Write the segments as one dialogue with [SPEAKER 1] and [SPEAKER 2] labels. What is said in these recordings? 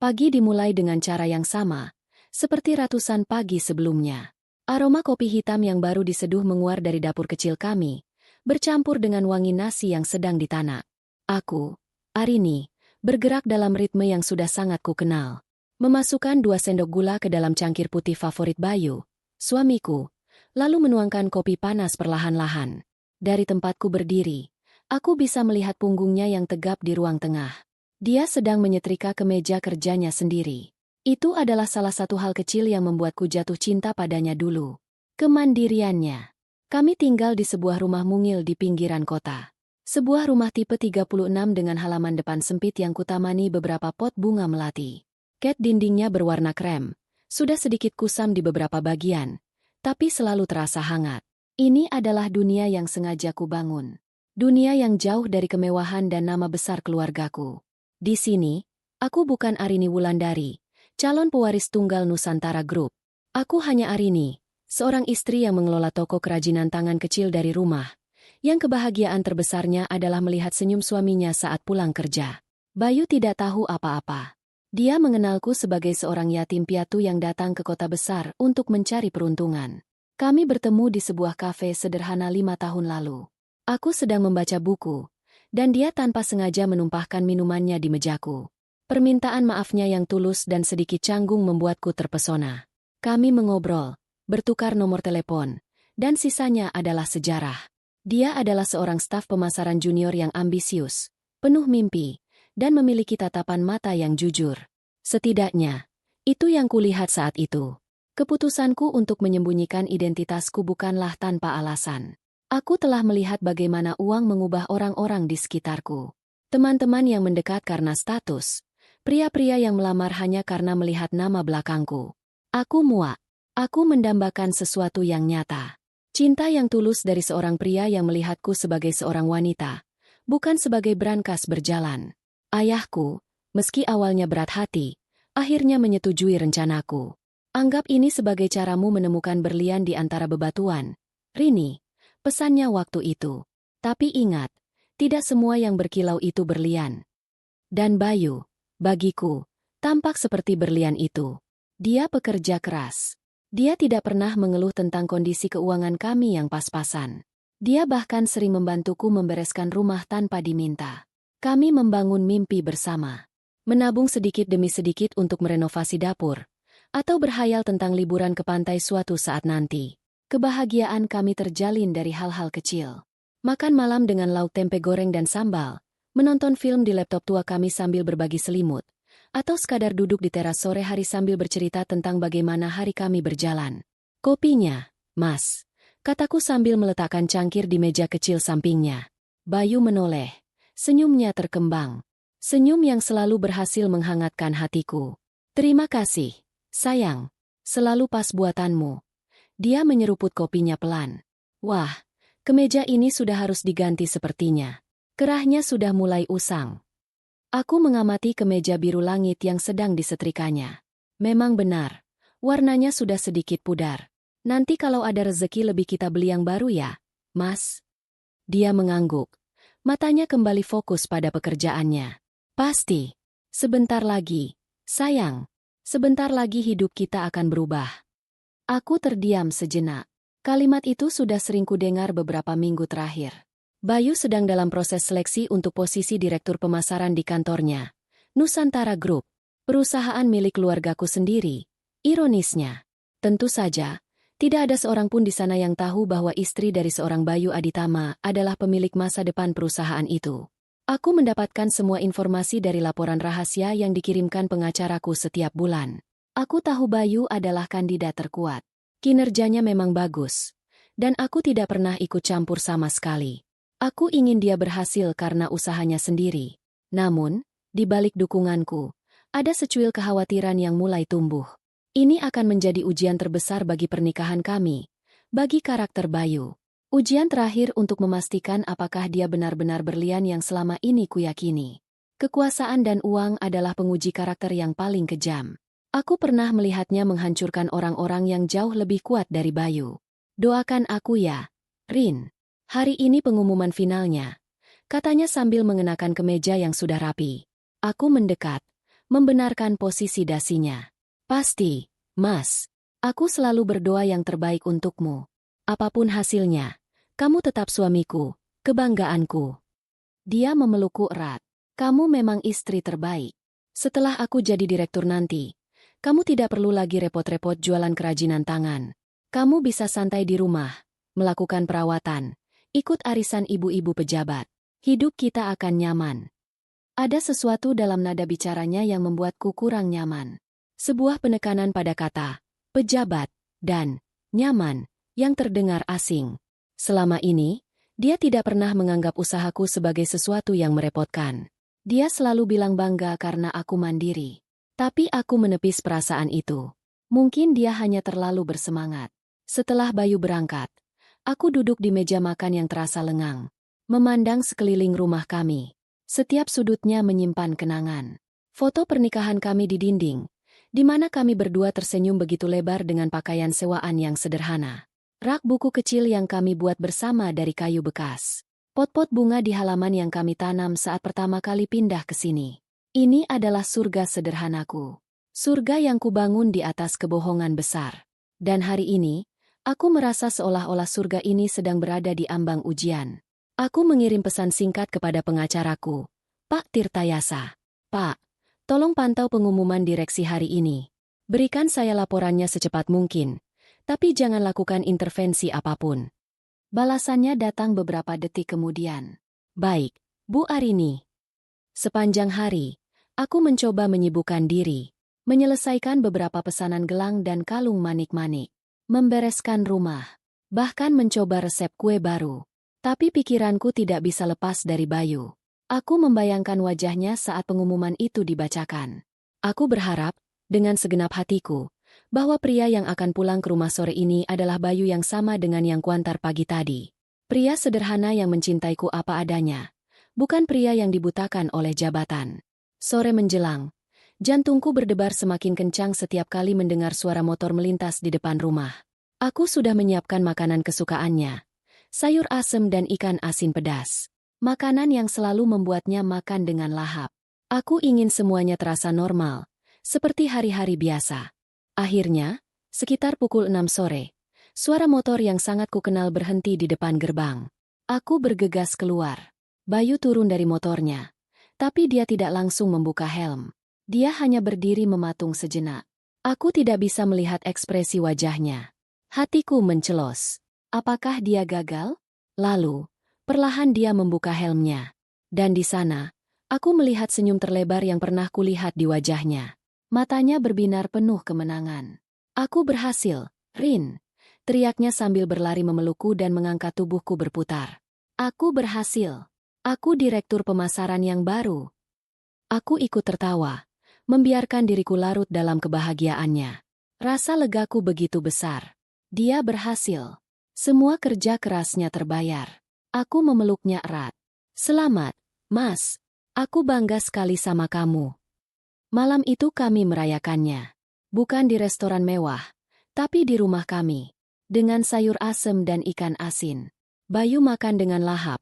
[SPEAKER 1] Pagi dimulai dengan cara yang sama, seperti ratusan pagi sebelumnya. Aroma kopi hitam yang baru diseduh menguar dari dapur kecil kami, bercampur dengan wangi nasi yang sedang ditanak. Aku, Arini, bergerak dalam ritme yang sudah sangat kukenal. Memasukkan 2 sendok gula ke dalam cangkir putih favorit Bayu, suamiku, lalu menuangkan kopi panas perlahan-lahan. Dari tempatku berdiri, aku bisa melihat punggungnya yang tegap di ruang tengah. Dia sedang menyetrika kemeja kerjanya sendiri. Itu adalah salah satu hal kecil yang membuatku jatuh cinta padanya dulu. Kemandiriannya. Kami tinggal di sebuah rumah mungil di pinggiran kota. Sebuah rumah tipe 36 dengan halaman depan sempit yang kutamani beberapa pot bunga melati. Cat dindingnya berwarna krem. Sudah sedikit kusam di beberapa bagian, tapi selalu terasa hangat. Ini adalah dunia yang sengaja kubangun. Dunia yang jauh dari kemewahan dan nama besar keluargaku. Di sini, aku bukan Arini Wulandari, calon pewaris tunggal Nusantara Group. Aku hanya Arini, seorang istri yang mengelola toko kerajinan tangan kecil dari rumah, yang kebahagiaan terbesarnya adalah melihat senyum suaminya saat pulang kerja. Bayu tidak tahu apa-apa. Dia mengenalku sebagai seorang yatim piatu yang datang ke kota besar untuk mencari peruntungan. Kami bertemu di sebuah kafe sederhana 5 tahun lalu. Aku sedang membaca buku, dan dia tanpa sengaja menumpahkan minumannya di mejaku. Permintaan maafnya yang tulus dan sedikit canggung membuatku terpesona. Kami mengobrol, bertukar nomor telepon, dan sisanya adalah sejarah. Dia adalah seorang staf pemasaran junior yang ambisius, penuh mimpi, dan memiliki tatapan mata yang jujur. Setidaknya, itu yang kulihat saat itu. Keputusanku untuk menyembunyikan identitasku bukanlah tanpa alasan. Aku telah melihat bagaimana uang mengubah orang-orang di sekitarku. Teman-teman yang mendekat karena status, pria-pria yang melamar hanya karena melihat nama belakangku. Aku muak. Aku mendambakan sesuatu yang nyata. Cinta yang tulus dari seorang pria yang melihatku sebagai seorang wanita, bukan sebagai brankas berjalan. Ayahku, meski awalnya berat hati, akhirnya menyetujui rencanaku. Anggap ini sebagai caramu menemukan berlian di antara bebatuan, Rini. Pesannya waktu itu. Tapi ingat, tidak semua yang berkilau itu berlian. Dan Bayu, bagiku, tampak seperti berlian itu. Dia pekerja keras. Dia tidak pernah mengeluh tentang kondisi keuangan kami yang pas-pasan. Dia bahkan sering membantuku membereskan rumah tanpa diminta. Kami membangun mimpi bersama. Menabung sedikit demi sedikit untuk merenovasi dapur, atau berhayal tentang liburan ke pantai suatu saat nanti. Kebahagiaan kami terjalin dari hal-hal kecil. Makan malam dengan lauk tempe goreng dan sambal, menonton film di laptop tua kami sambil berbagi selimut, atau sekadar duduk di teras sore hari sambil bercerita tentang bagaimana hari kami berjalan. Kopinya, Mas, kataku sambil meletakkan cangkir di meja kecil sampingnya. Bayu menoleh, senyumnya terkembang. Senyum yang selalu berhasil menghangatkan hatiku. Terima kasih, sayang, selalu pas buatanmu. Dia menyeruput kopinya pelan. Wah, kemeja ini sudah harus diganti sepertinya. Kerahnya sudah mulai usang. Aku mengamati kemeja biru langit yang sedang disetrikanya. Memang benar, warnanya sudah sedikit pudar. Nanti kalau ada rezeki lebih kita beli yang baru ya, Mas? Dia mengangguk. Matanya kembali fokus pada pekerjaannya. Pasti. Sebentar lagi, sayang. Sebentar lagi hidup kita akan berubah. Aku terdiam sejenak. Kalimat itu sudah sering kudengar beberapa minggu terakhir. Bayu sedang dalam proses seleksi untuk posisi direktur pemasaran di kantornya, Nusantara Group, perusahaan milik keluargaku sendiri. Ironisnya, tentu saja, tidak ada seorang pun di sana yang tahu bahwa istri dari seorang Bayu Aditama adalah pemilik masa depan perusahaan itu. Aku mendapatkan semua informasi dari laporan rahasia yang dikirimkan pengacaraku setiap bulan. Aku tahu Bayu adalah kandidat terkuat. Kinerjanya memang bagus. Dan aku tidak pernah ikut campur sama sekali. Aku ingin dia berhasil karena usahanya sendiri. Namun, di balik dukunganku, ada secuil kekhawatiran yang mulai tumbuh. Ini akan menjadi ujian terbesar bagi pernikahan kami, bagi karakter Bayu. Ujian terakhir untuk memastikan apakah dia benar-benar berlian yang selama ini kuyakini. Kekuasaan dan uang adalah penguji karakter yang paling kejam. Aku pernah melihatnya menghancurkan orang-orang yang jauh lebih kuat dari Bayu. Doakan aku ya, Rin. Hari ini pengumuman finalnya, katanya sambil mengenakan kemeja yang sudah rapi. Aku mendekat, membenarkan posisi dasinya. Pasti, Mas. Aku selalu berdoa yang terbaik untukmu. Apapun hasilnya, kamu tetap suamiku, kebanggaanku. Dia memelukku erat. Kamu memang istri terbaik. Setelah aku jadi direktur nanti, kamu tidak perlu lagi repot-repot jualan kerajinan tangan. Kamu bisa santai di rumah, melakukan perawatan, ikut arisan ibu-ibu pejabat. Hidup kita akan nyaman. Ada sesuatu dalam nada bicaranya yang membuatku kurang nyaman. Sebuah penekanan pada kata pejabat, dan nyaman, yang terdengar asing. Selama ini, dia tidak pernah menganggap usahaku sebagai sesuatu yang merepotkan. Dia selalu bilang bangga karena aku mandiri. Tapi aku menepis perasaan itu. Mungkin dia hanya terlalu bersemangat. Setelah Bayu berangkat, aku duduk di meja makan yang terasa lengang, memandang sekeliling rumah kami. Setiap sudutnya menyimpan kenangan. Foto pernikahan kami di dinding, di mana kami berdua tersenyum begitu lebar dengan pakaian sewaan yang sederhana. Rak buku kecil yang kami buat bersama dari kayu bekas. Pot-pot bunga di halaman yang kami tanam saat pertama kali pindah ke sini. Ini adalah surga sederhanaku. Surga yang kubangun di atas kebohongan besar. Dan hari ini, aku merasa seolah-olah surga ini sedang berada di ambang ujian. Aku mengirim pesan singkat kepada pengacaraku, Pak Tirtayasa. Pak, tolong pantau pengumuman direksi hari ini. Berikan saya laporannya secepat mungkin, tapi jangan lakukan intervensi apapun. Balasannya datang beberapa detik kemudian. Baik, Bu Arini. Sepanjang hari, aku mencoba menyibukkan diri, menyelesaikan beberapa pesanan gelang dan kalung manik-manik, membereskan rumah, bahkan mencoba resep kue baru. Tapi pikiranku tidak bisa lepas dari Bayu. Aku membayangkan wajahnya saat pengumuman itu dibacakan. Aku berharap, dengan segenap hatiku, bahwa pria yang akan pulang ke rumah sore ini adalah Bayu yang sama dengan yang kuantar pagi tadi. Pria sederhana yang mencintaiku apa adanya, bukan pria yang dibutakan oleh jabatan. Sore menjelang, jantungku berdebar semakin kencang setiap kali mendengar suara motor melintas di depan rumah. Aku sudah menyiapkan makanan kesukaannya, sayur asem dan ikan asin pedas. Makanan yang selalu membuatnya makan dengan lahap. Aku ingin semuanya terasa normal, seperti hari-hari biasa. Akhirnya, sekitar pukul 6 sore, suara motor yang sangat kukenal berhenti di depan gerbang. Aku bergegas keluar. Bayu turun dari motornya, tapi dia tidak langsung membuka helm. Dia hanya berdiri mematung sejenak. Aku tidak bisa melihat ekspresi wajahnya. Hatiku mencelos. Apakah dia gagal? Lalu, perlahan dia membuka helmnya. Dan di sana, aku melihat senyum terlebar yang pernah kulihat di wajahnya. Matanya berbinar penuh kemenangan. Aku berhasil, Rin. Teriaknya sambil berlari memelukku dan mengangkat tubuhku berputar. Aku berhasil. Aku direktur pemasaran yang baru. Aku ikut tertawa, membiarkan diriku larut dalam kebahagiaannya. Rasa legaku begitu besar. Dia berhasil. Semua kerja kerasnya terbayar. Aku memeluknya erat. Selamat, Mas. Aku bangga sekali sama kamu. Malam itu kami merayakannya. Bukan di restoran mewah, tapi di rumah kami. Dengan sayur asem dan ikan asin. Bayu makan dengan lahap.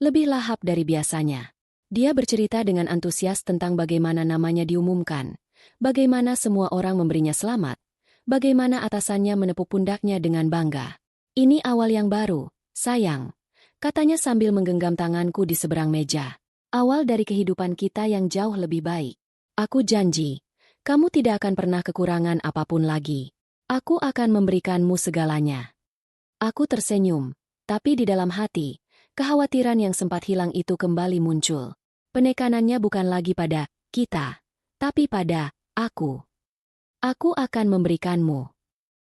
[SPEAKER 1] Lebih lahap dari biasanya. Dia bercerita dengan antusias tentang bagaimana namanya diumumkan. Bagaimana semua orang memberinya selamat. Bagaimana atasannya menepuk pundaknya dengan bangga. Ini awal yang baru, sayang. Katanya sambil menggenggam tanganku di seberang meja. Awal dari kehidupan kita yang jauh lebih baik. Aku janji, kamu tidak akan pernah kekurangan apapun lagi. Aku akan memberikanmu segalanya. Aku tersenyum, tapi di dalam hati, kekhawatiran yang sempat hilang itu kembali muncul. Penekanannya bukan lagi pada kita, tapi pada aku. Aku akan memberikanmu.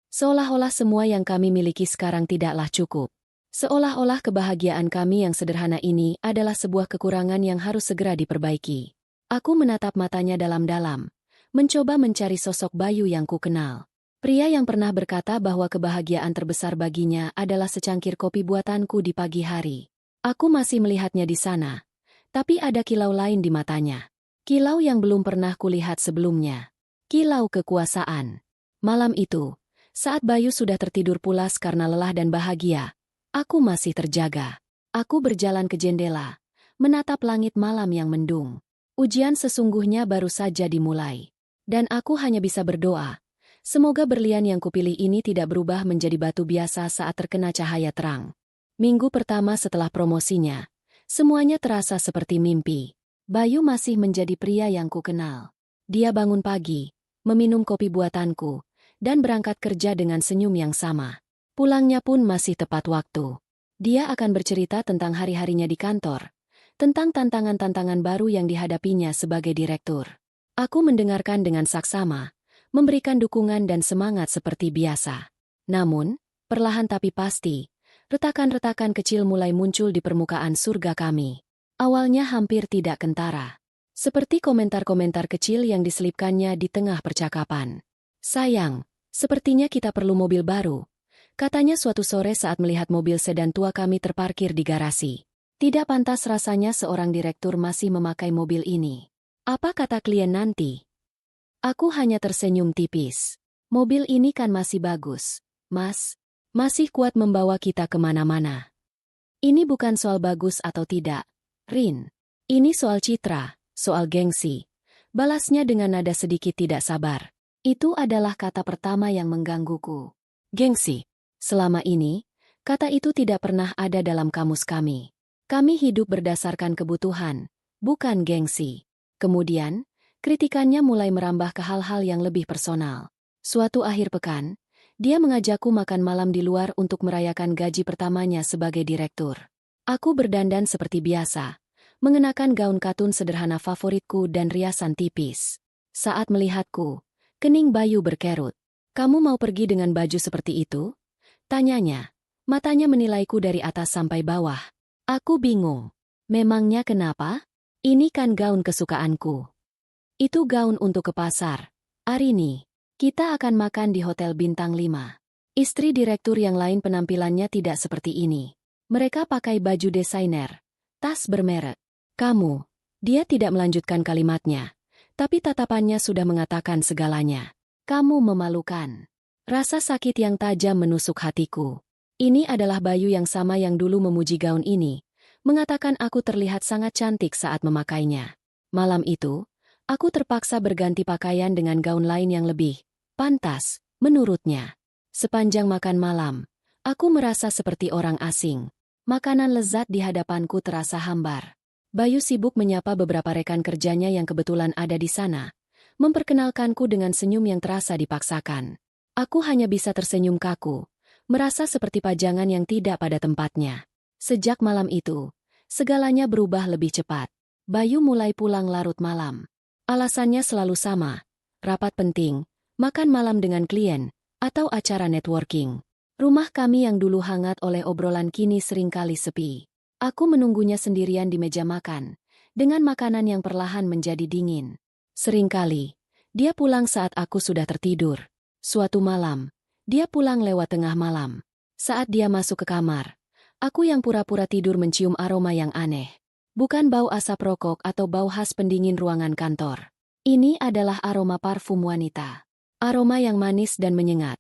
[SPEAKER 1] Seolah-olah semua yang kami miliki sekarang tidaklah cukup. Seolah-olah kebahagiaan kami yang sederhana ini adalah sebuah kekurangan yang harus segera diperbaiki. Aku menatap matanya dalam-dalam, mencoba mencari sosok Bayu yang kukenal. Pria yang pernah berkata bahwa kebahagiaan terbesar baginya adalah secangkir kopi buatanku di pagi hari. Aku masih melihatnya di sana, tapi ada kilau lain di matanya. Kilau yang belum pernah kulihat sebelumnya. Kilau kekuasaan. Malam itu, saat Bayu sudah tertidur pulas karena lelah dan bahagia, aku masih terjaga. Aku berjalan ke jendela, menatap langit malam yang mendung. Ujian sesungguhnya baru saja dimulai. Dan aku hanya bisa berdoa. Semoga berlian yang kupilih ini tidak berubah menjadi batu biasa saat terkena cahaya terang. Minggu pertama setelah promosinya, semuanya terasa seperti mimpi. Bayu masih menjadi pria yang kukenal. Dia bangun pagi, meminum kopi buatanku, dan berangkat kerja dengan senyum yang sama. Pulangnya pun masih tepat waktu. Dia akan bercerita tentang hari-harinya di kantor, tentang tantangan-tantangan baru yang dihadapinya sebagai direktur. Aku mendengarkan dengan saksama, memberikan dukungan dan semangat seperti biasa. Namun, perlahan tapi pasti, retakan-retakan kecil mulai muncul di permukaan surga kami. Awalnya hampir tidak kentara. Seperti komentar-komentar kecil yang diselipkannya di tengah percakapan. Sayang, sepertinya kita perlu mobil baru. Katanya suatu sore saat melihat mobil sedan tua kami terparkir di garasi. Tidak pantas rasanya seorang direktur masih memakai mobil ini. Apa kata klien nanti? Aku hanya tersenyum tipis. Mobil ini kan masih bagus, Mas. Masih kuat membawa kita kemana-mana. Ini bukan soal bagus atau tidak, Rin. Ini soal citra, soal gengsi. Balasnya dengan nada sedikit tidak sabar. Itu adalah kata pertama yang menggangguku. Gengsi. Selama ini, kata itu tidak pernah ada dalam kamus kami. Kami hidup berdasarkan kebutuhan, bukan gengsi. Kemudian, kritikannya mulai merambah ke hal-hal yang lebih personal. Suatu akhir pekan, dia mengajakku makan malam di luar untuk merayakan gaji pertamanya sebagai direktur. Aku berdandan seperti biasa, mengenakan gaun katun sederhana favoritku dan riasan tipis. Saat melihatku, kening Bayu berkerut. "Kamu mau pergi dengan baju seperti itu?" tanyanya. Matanya menilaiku dari atas sampai bawah. Aku bingung. Memangnya kenapa? Ini kan gaun kesukaanku. Itu gaun untuk ke pasar. Arini, kita akan makan di Hotel Bintang 5. Istri direktur yang lain penampilannya tidak seperti ini. Mereka pakai baju desainer, tas bermerek. Kamu, dia tidak melanjutkan kalimatnya, tapi tatapannya sudah mengatakan segalanya. Kamu memalukan. Rasa sakit yang tajam menusuk hatiku. Ini adalah Bayu yang sama yang dulu memuji gaun ini, mengatakan aku terlihat sangat cantik saat memakainya. Malam itu, aku terpaksa berganti pakaian dengan gaun lain yang lebih pantas, menurutnya. Sepanjang makan malam, aku merasa seperti orang asing. Makanan lezat di hadapanku terasa hambar. Bayu sibuk menyapa beberapa rekan kerjanya yang kebetulan ada di sana, memperkenalkanku dengan senyum yang terasa dipaksakan. Aku hanya bisa tersenyum kaku, merasa seperti pajangan yang tidak pada tempatnya. Sejak malam itu, segalanya berubah lebih cepat. Bayu mulai pulang larut malam. Alasannya selalu sama, rapat penting, makan malam dengan klien, atau acara networking. Rumah kami yang dulu hangat oleh obrolan kini seringkali sepi. Aku menunggunya sendirian di meja makan, dengan makanan yang perlahan menjadi dingin. Seringkali, dia pulang saat aku sudah tertidur. Suatu malam, dia pulang lewat tengah malam. Saat dia masuk ke kamar, aku yang pura-pura tidur mencium aroma yang aneh. Bukan bau asap rokok atau bau khas pendingin ruangan kantor. Ini adalah aroma parfum wanita. Aroma yang manis dan menyengat.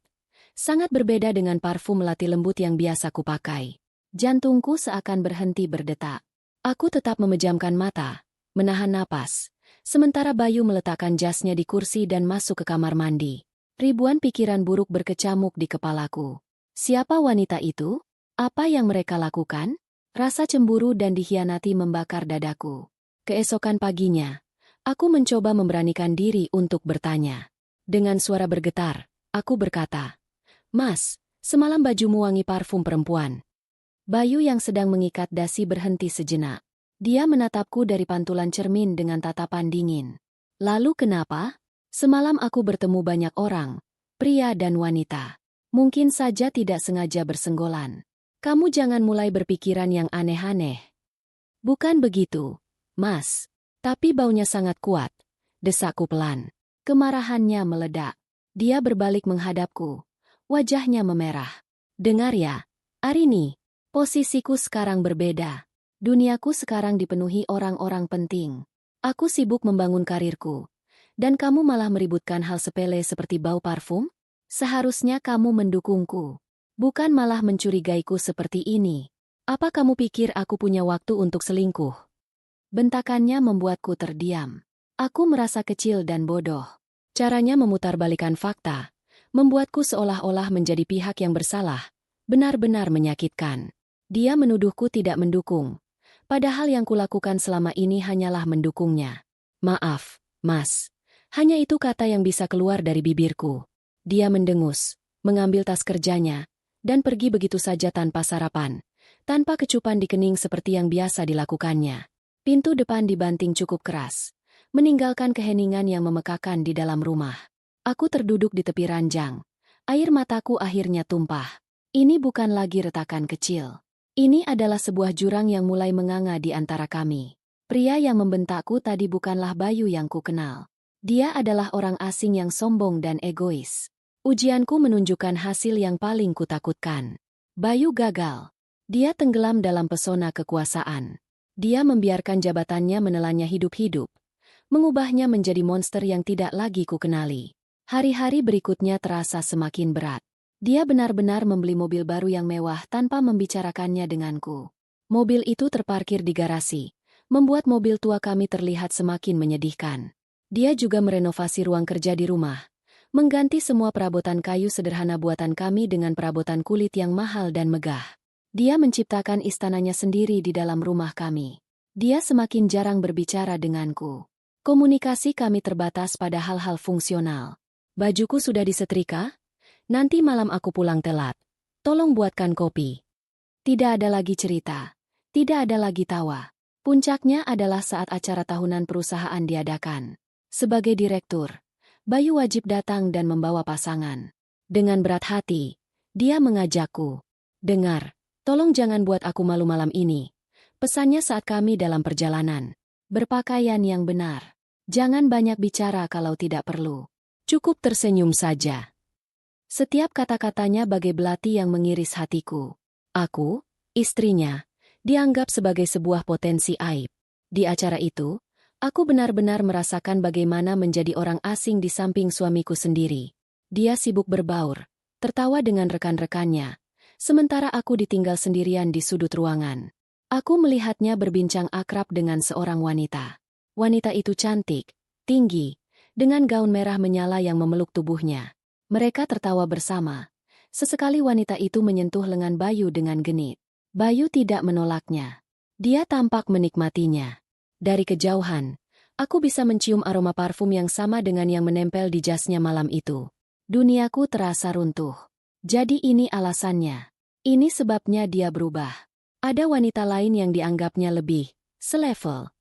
[SPEAKER 1] Sangat berbeda dengan parfum melati lembut yang biasa kupakai. Jantungku seakan berhenti berdetak. Aku tetap memejamkan mata, menahan napas. Sementara Bayu meletakkan jasnya di kursi dan masuk ke kamar mandi. Ribuan pikiran buruk berkecamuk di kepalaku. Siapa wanita itu? Apa yang mereka lakukan? Rasa cemburu dan dikhianati membakar dadaku. Keesokan paginya, aku mencoba memberanikan diri untuk bertanya. Dengan suara bergetar, aku berkata, "Mas, semalam bajumu wangi parfum perempuan." Bayu yang sedang mengikat dasi berhenti sejenak. Dia menatapku dari pantulan cermin dengan tatapan dingin. "Lalu kenapa? Semalam aku bertemu banyak orang, pria dan wanita. Mungkin saja tidak sengaja bersenggolan. Kamu jangan mulai berpikiran yang aneh-aneh." "Bukan begitu, Mas. Tapi baunya sangat kuat," desakku pelan. Kemarahannya meledak. Dia berbalik menghadapku. Wajahnya memerah. "Dengar ya, Arini, posisiku sekarang berbeda. Duniaku sekarang dipenuhi orang-orang penting. Aku sibuk membangun karirku. Dan kamu malah meributkan hal sepele seperti bau parfum? Seharusnya kamu mendukungku. Bukan malah mencurigaiku seperti ini. Apa kamu pikir aku punya waktu untuk selingkuh?" Bentakannya membuatku terdiam. Aku merasa kecil dan bodoh. Caranya memutarbalikkan fakta, membuatku seolah-olah menjadi pihak yang bersalah, benar-benar menyakitkan. Dia menuduhku tidak mendukung, padahal yang kulakukan selama ini hanyalah mendukungnya. Maaf, Mas. Hanya itu kata yang bisa keluar dari bibirku. Dia mendengus, mengambil tas kerjanya, dan pergi begitu saja tanpa sarapan, tanpa kecupan di kening seperti yang biasa dilakukannya. Pintu depan dibanting cukup keras, meninggalkan keheningan yang memekakan di dalam rumah. Aku terduduk di tepi ranjang. Air mataku akhirnya tumpah. Ini bukan lagi retakan kecil. Ini adalah sebuah jurang yang mulai menganga di antara kami. Pria yang membentakku tadi bukanlah Bayu yang kukenal. Dia adalah orang asing yang sombong dan egois. Ujianku menunjukkan hasil yang paling kutakutkan. Bayu gagal. Dia tenggelam dalam pesona kekuasaan. Dia membiarkan jabatannya menelannya hidup-hidup, mengubahnya menjadi monster yang tidak lagi kukenali. Hari-hari berikutnya terasa semakin berat. Dia benar-benar membeli mobil baru yang mewah tanpa membicarakannya denganku. Mobil itu terparkir di garasi, membuat mobil tua kami terlihat semakin menyedihkan. Dia juga merenovasi ruang kerja di rumah, mengganti semua perabotan kayu sederhana buatan kami dengan perabotan kulit yang mahal dan megah. Dia menciptakan istananya sendiri di dalam rumah kami. Dia semakin jarang berbicara denganku. Komunikasi kami terbatas pada hal-hal fungsional. Bajuku sudah disetrika? Nanti malam aku pulang telat. Tolong buatkan kopi. Tidak ada lagi cerita. Tidak ada lagi tawa. Puncaknya adalah saat acara tahunan perusahaan diadakan. Sebagai direktur, Bayu wajib datang dan membawa pasangan. Dengan berat hati, dia mengajakku. Dengar. Tolong jangan buat aku malu malam ini. Pesannya saat kami dalam perjalanan. Berpakaian yang benar. Jangan banyak bicara kalau tidak perlu. Cukup tersenyum saja. Setiap kata-katanya bagai belati yang mengiris hatiku. Aku, istrinya, dianggap sebagai sebuah potensi aib. Di acara itu, aku benar-benar merasakan bagaimana menjadi orang asing di samping suamiku sendiri. Dia sibuk berbaur, tertawa dengan rekan-rekannya. Sementara aku ditinggal sendirian di sudut ruangan. Aku melihatnya berbincang akrab dengan seorang wanita. Wanita itu cantik, tinggi, dengan gaun merah menyala yang memeluk tubuhnya. Mereka tertawa bersama. Sesekali wanita itu menyentuh lengan Bayu dengan genit. Bayu tidak menolaknya. Dia tampak menikmatinya. Dari kejauhan, aku bisa mencium aroma parfum yang sama dengan yang menempel di jasnya malam itu. Duniaku terasa runtuh. Jadi ini alasannya. Ini sebabnya dia berubah. Ada wanita lain yang dianggapnya lebih selevel.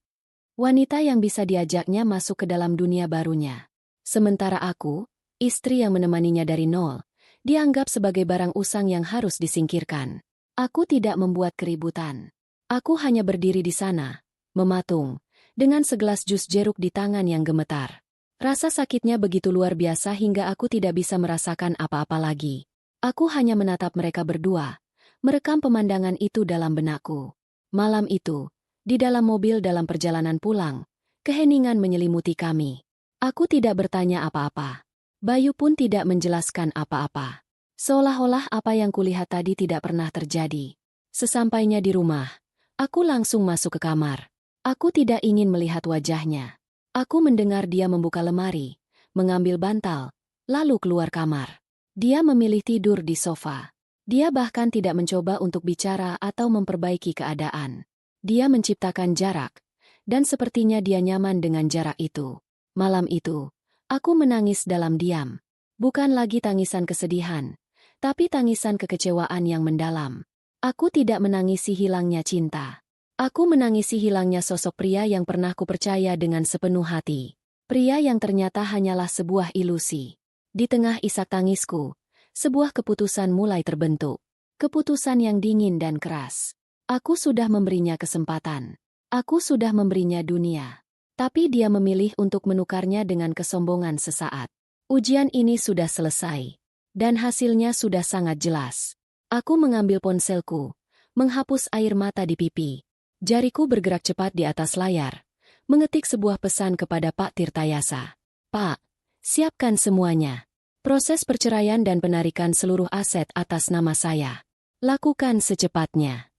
[SPEAKER 1] Wanita yang bisa diajaknya masuk ke dalam dunia barunya. Sementara aku, istri yang menemaninya dari nol, dianggap sebagai barang usang yang harus disingkirkan. Aku tidak membuat keributan. Aku hanya berdiri di sana, mematung, dengan segelas jus jeruk di tangan yang gemetar. Rasa sakitnya begitu luar biasa hingga aku tidak bisa merasakan apa-apa lagi. Aku hanya menatap mereka berdua, merekam pemandangan itu dalam benakku. Malam itu, di dalam mobil dalam perjalanan pulang, keheningan menyelimuti kami. Aku tidak bertanya apa-apa. Bayu pun tidak menjelaskan apa-apa. Seolah-olah apa yang kulihat tadi tidak pernah terjadi. Sesampainya di rumah, aku langsung masuk ke kamar. Aku tidak ingin melihat wajahnya. Aku mendengar dia membuka lemari, mengambil bantal, lalu keluar kamar. Dia memilih tidur di sofa. Dia bahkan tidak mencoba untuk bicara atau memperbaiki keadaan. Dia menciptakan jarak, dan sepertinya dia nyaman dengan jarak itu. Malam itu, aku menangis dalam diam. Bukan lagi tangisan kesedihan, tapi tangisan kekecewaan yang mendalam. Aku tidak menangisi hilangnya cinta. Aku menangisi hilangnya sosok pria yang pernah kupercaya dengan sepenuh hati. Pria yang ternyata hanyalah sebuah ilusi. Di tengah isak tangisku, sebuah keputusan mulai terbentuk. Keputusan yang dingin dan keras. Aku sudah memberinya kesempatan. Aku sudah memberinya dunia. Tapi dia memilih untuk menukarnya dengan kesombongan sesaat. Ujian ini sudah selesai. Dan hasilnya sudah sangat jelas. Aku mengambil ponselku, menghapus air mata di pipi. Jariku bergerak cepat di atas layar, mengetik sebuah pesan kepada Pak Tirtayasa. Pak, siapkan semuanya. Proses perceraian dan penarikan seluruh aset atas nama saya. Lakukan secepatnya.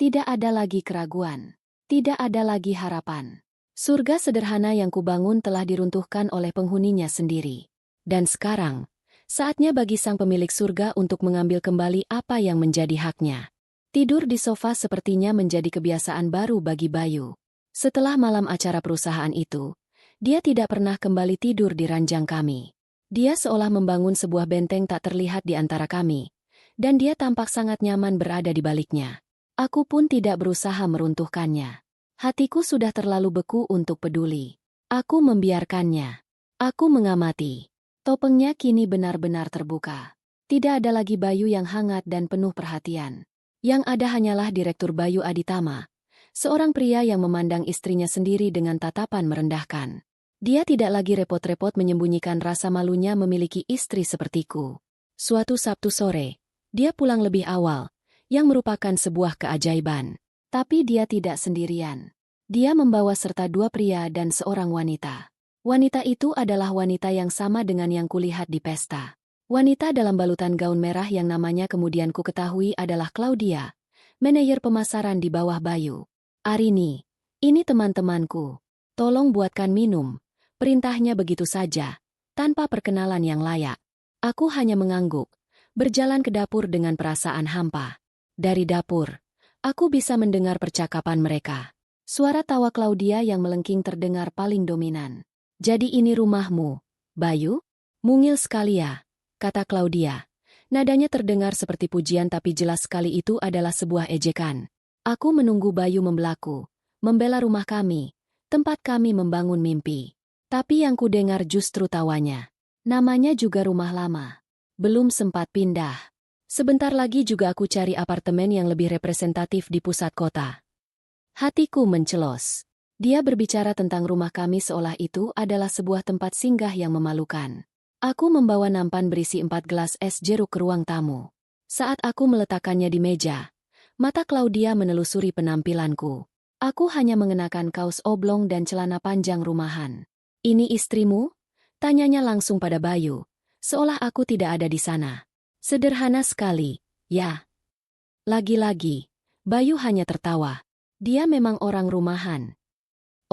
[SPEAKER 1] Tidak ada lagi keraguan. Tidak ada lagi harapan. Surga sederhana yang kubangun telah diruntuhkan oleh penghuninya sendiri. Dan sekarang, saatnya bagi sang pemilik surga untuk mengambil kembali apa yang menjadi haknya. Tidur di sofa sepertinya menjadi kebiasaan baru bagi Bayu. Setelah malam acara perusahaan itu, dia tidak pernah kembali tidur di ranjang kami. Dia seolah membangun sebuah benteng tak terlihat di antara kami, dan dia tampak sangat nyaman berada di baliknya. Aku pun tidak berusaha meruntuhkannya. Hatiku sudah terlalu beku untuk peduli. Aku membiarkannya. Aku mengamati. Topengnya kini benar-benar terbuka. Tidak ada lagi Bayu yang hangat dan penuh perhatian. Yang ada hanyalah Direktur Bayu Aditama, seorang pria yang memandang istrinya sendiri dengan tatapan merendahkan. Dia tidak lagi repot-repot menyembunyikan rasa malunya memiliki istri sepertiku. Suatu Sabtu sore, dia pulang lebih awal, yang merupakan sebuah keajaiban. Tapi dia tidak sendirian. Dia membawa serta 2 pria dan seorang wanita. Wanita itu adalah wanita yang sama dengan yang kulihat di pesta. Wanita dalam balutan gaun merah yang namanya kemudian ku ketahui adalah Claudia, manajer pemasaran di bawah Bayu. "Arini, ini teman-temanku. Tolong buatkan minum," perintahnya begitu saja, tanpa perkenalan yang layak. Aku hanya mengangguk, berjalan ke dapur dengan perasaan hampa. Dari dapur, aku bisa mendengar percakapan mereka. Suara tawa Claudia yang melengking terdengar paling dominan. "Jadi ini rumahmu, Bayu? Mungil sekali ya," kata Claudia. Nadanya terdengar seperti pujian tapi jelas sekali itu adalah sebuah ejekan. Aku menunggu Bayu membelaku, membela rumah kami, tempat kami membangun mimpi. Tapi yang kudengar justru tawanya. Namanya juga rumah lama. Belum sempat pindah. Sebentar lagi juga aku cari apartemen yang lebih representatif di pusat kota. Hatiku mencelos. Dia berbicara tentang rumah kami seolah itu adalah sebuah tempat singgah yang memalukan. Aku membawa nampan berisi 4 gelas es jeruk ke ruang tamu. Saat aku meletakkannya di meja, mata Claudia menelusuri penampilanku. Aku hanya mengenakan kaos oblong dan celana panjang rumahan. "Ini istrimu?" tanyanya langsung pada Bayu, seolah aku tidak ada di sana. "Sederhana sekali, ya." Lagi-lagi, Bayu hanya tertawa. Dia memang orang rumahan.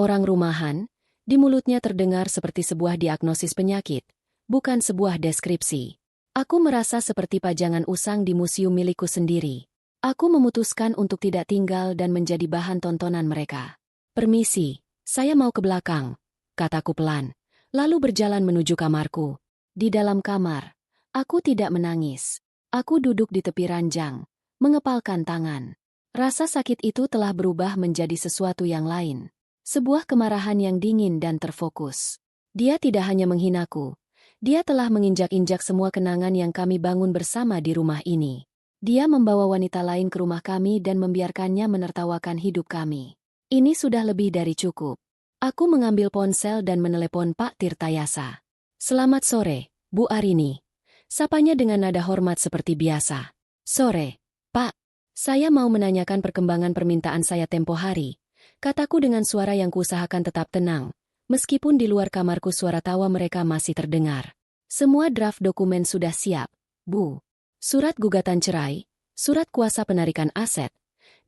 [SPEAKER 1] Orang rumahan, di mulutnya terdengar seperti sebuah diagnosis penyakit, bukan sebuah deskripsi. Aku merasa seperti pajangan usang di museum milikku sendiri. Aku memutuskan untuk tidak tinggal dan menjadi bahan tontonan mereka. "Permisi, saya mau ke belakang," kataku pelan, lalu berjalan menuju kamarku. Di dalam kamar, aku tidak menangis. Aku duduk di tepi ranjang, mengepalkan tangan. Rasa sakit itu telah berubah menjadi sesuatu yang lain. Sebuah kemarahan yang dingin dan terfokus. Dia tidak hanya menghinaku. Dia telah menginjak-injak semua kenangan yang kami bangun bersama di rumah ini. Dia membawa wanita lain ke rumah kami dan membiarkannya menertawakan hidup kami. Ini sudah lebih dari cukup. Aku mengambil ponsel dan menelepon Pak Tirtayasa. "Selamat sore, Bu Arini." Sapanya dengan nada hormat seperti biasa. "Sore, Pak. Saya mau menanyakan perkembangan permintaan saya tempo hari," kataku dengan suara yang kuusahakan tetap tenang, meskipun di luar kamarku suara tawa mereka masih terdengar. "Semua draft dokumen sudah siap, Bu. Surat gugatan cerai, surat kuasa penarikan aset,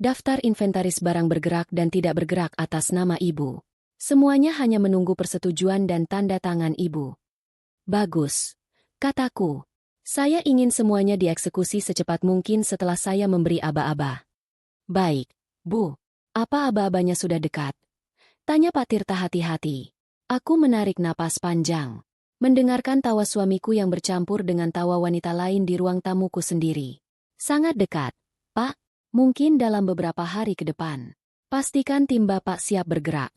[SPEAKER 1] daftar inventaris barang bergerak dan tidak bergerak atas nama Ibu. Semuanya hanya menunggu persetujuan dan tanda tangan Ibu." "Bagus," kataku. "Saya ingin semuanya dieksekusi secepat mungkin setelah saya memberi aba-aba." "Baik, Bu. Apa aba-abanya sudah dekat?" tanya Pak Tirta hati-hati. Aku menarik napas panjang, mendengarkan tawa suamiku yang bercampur dengan tawa wanita lain di ruang tamuku sendiri. "Sangat dekat, Pak. Mungkin dalam beberapa hari ke depan. Pastikan tim Bapak siap bergerak."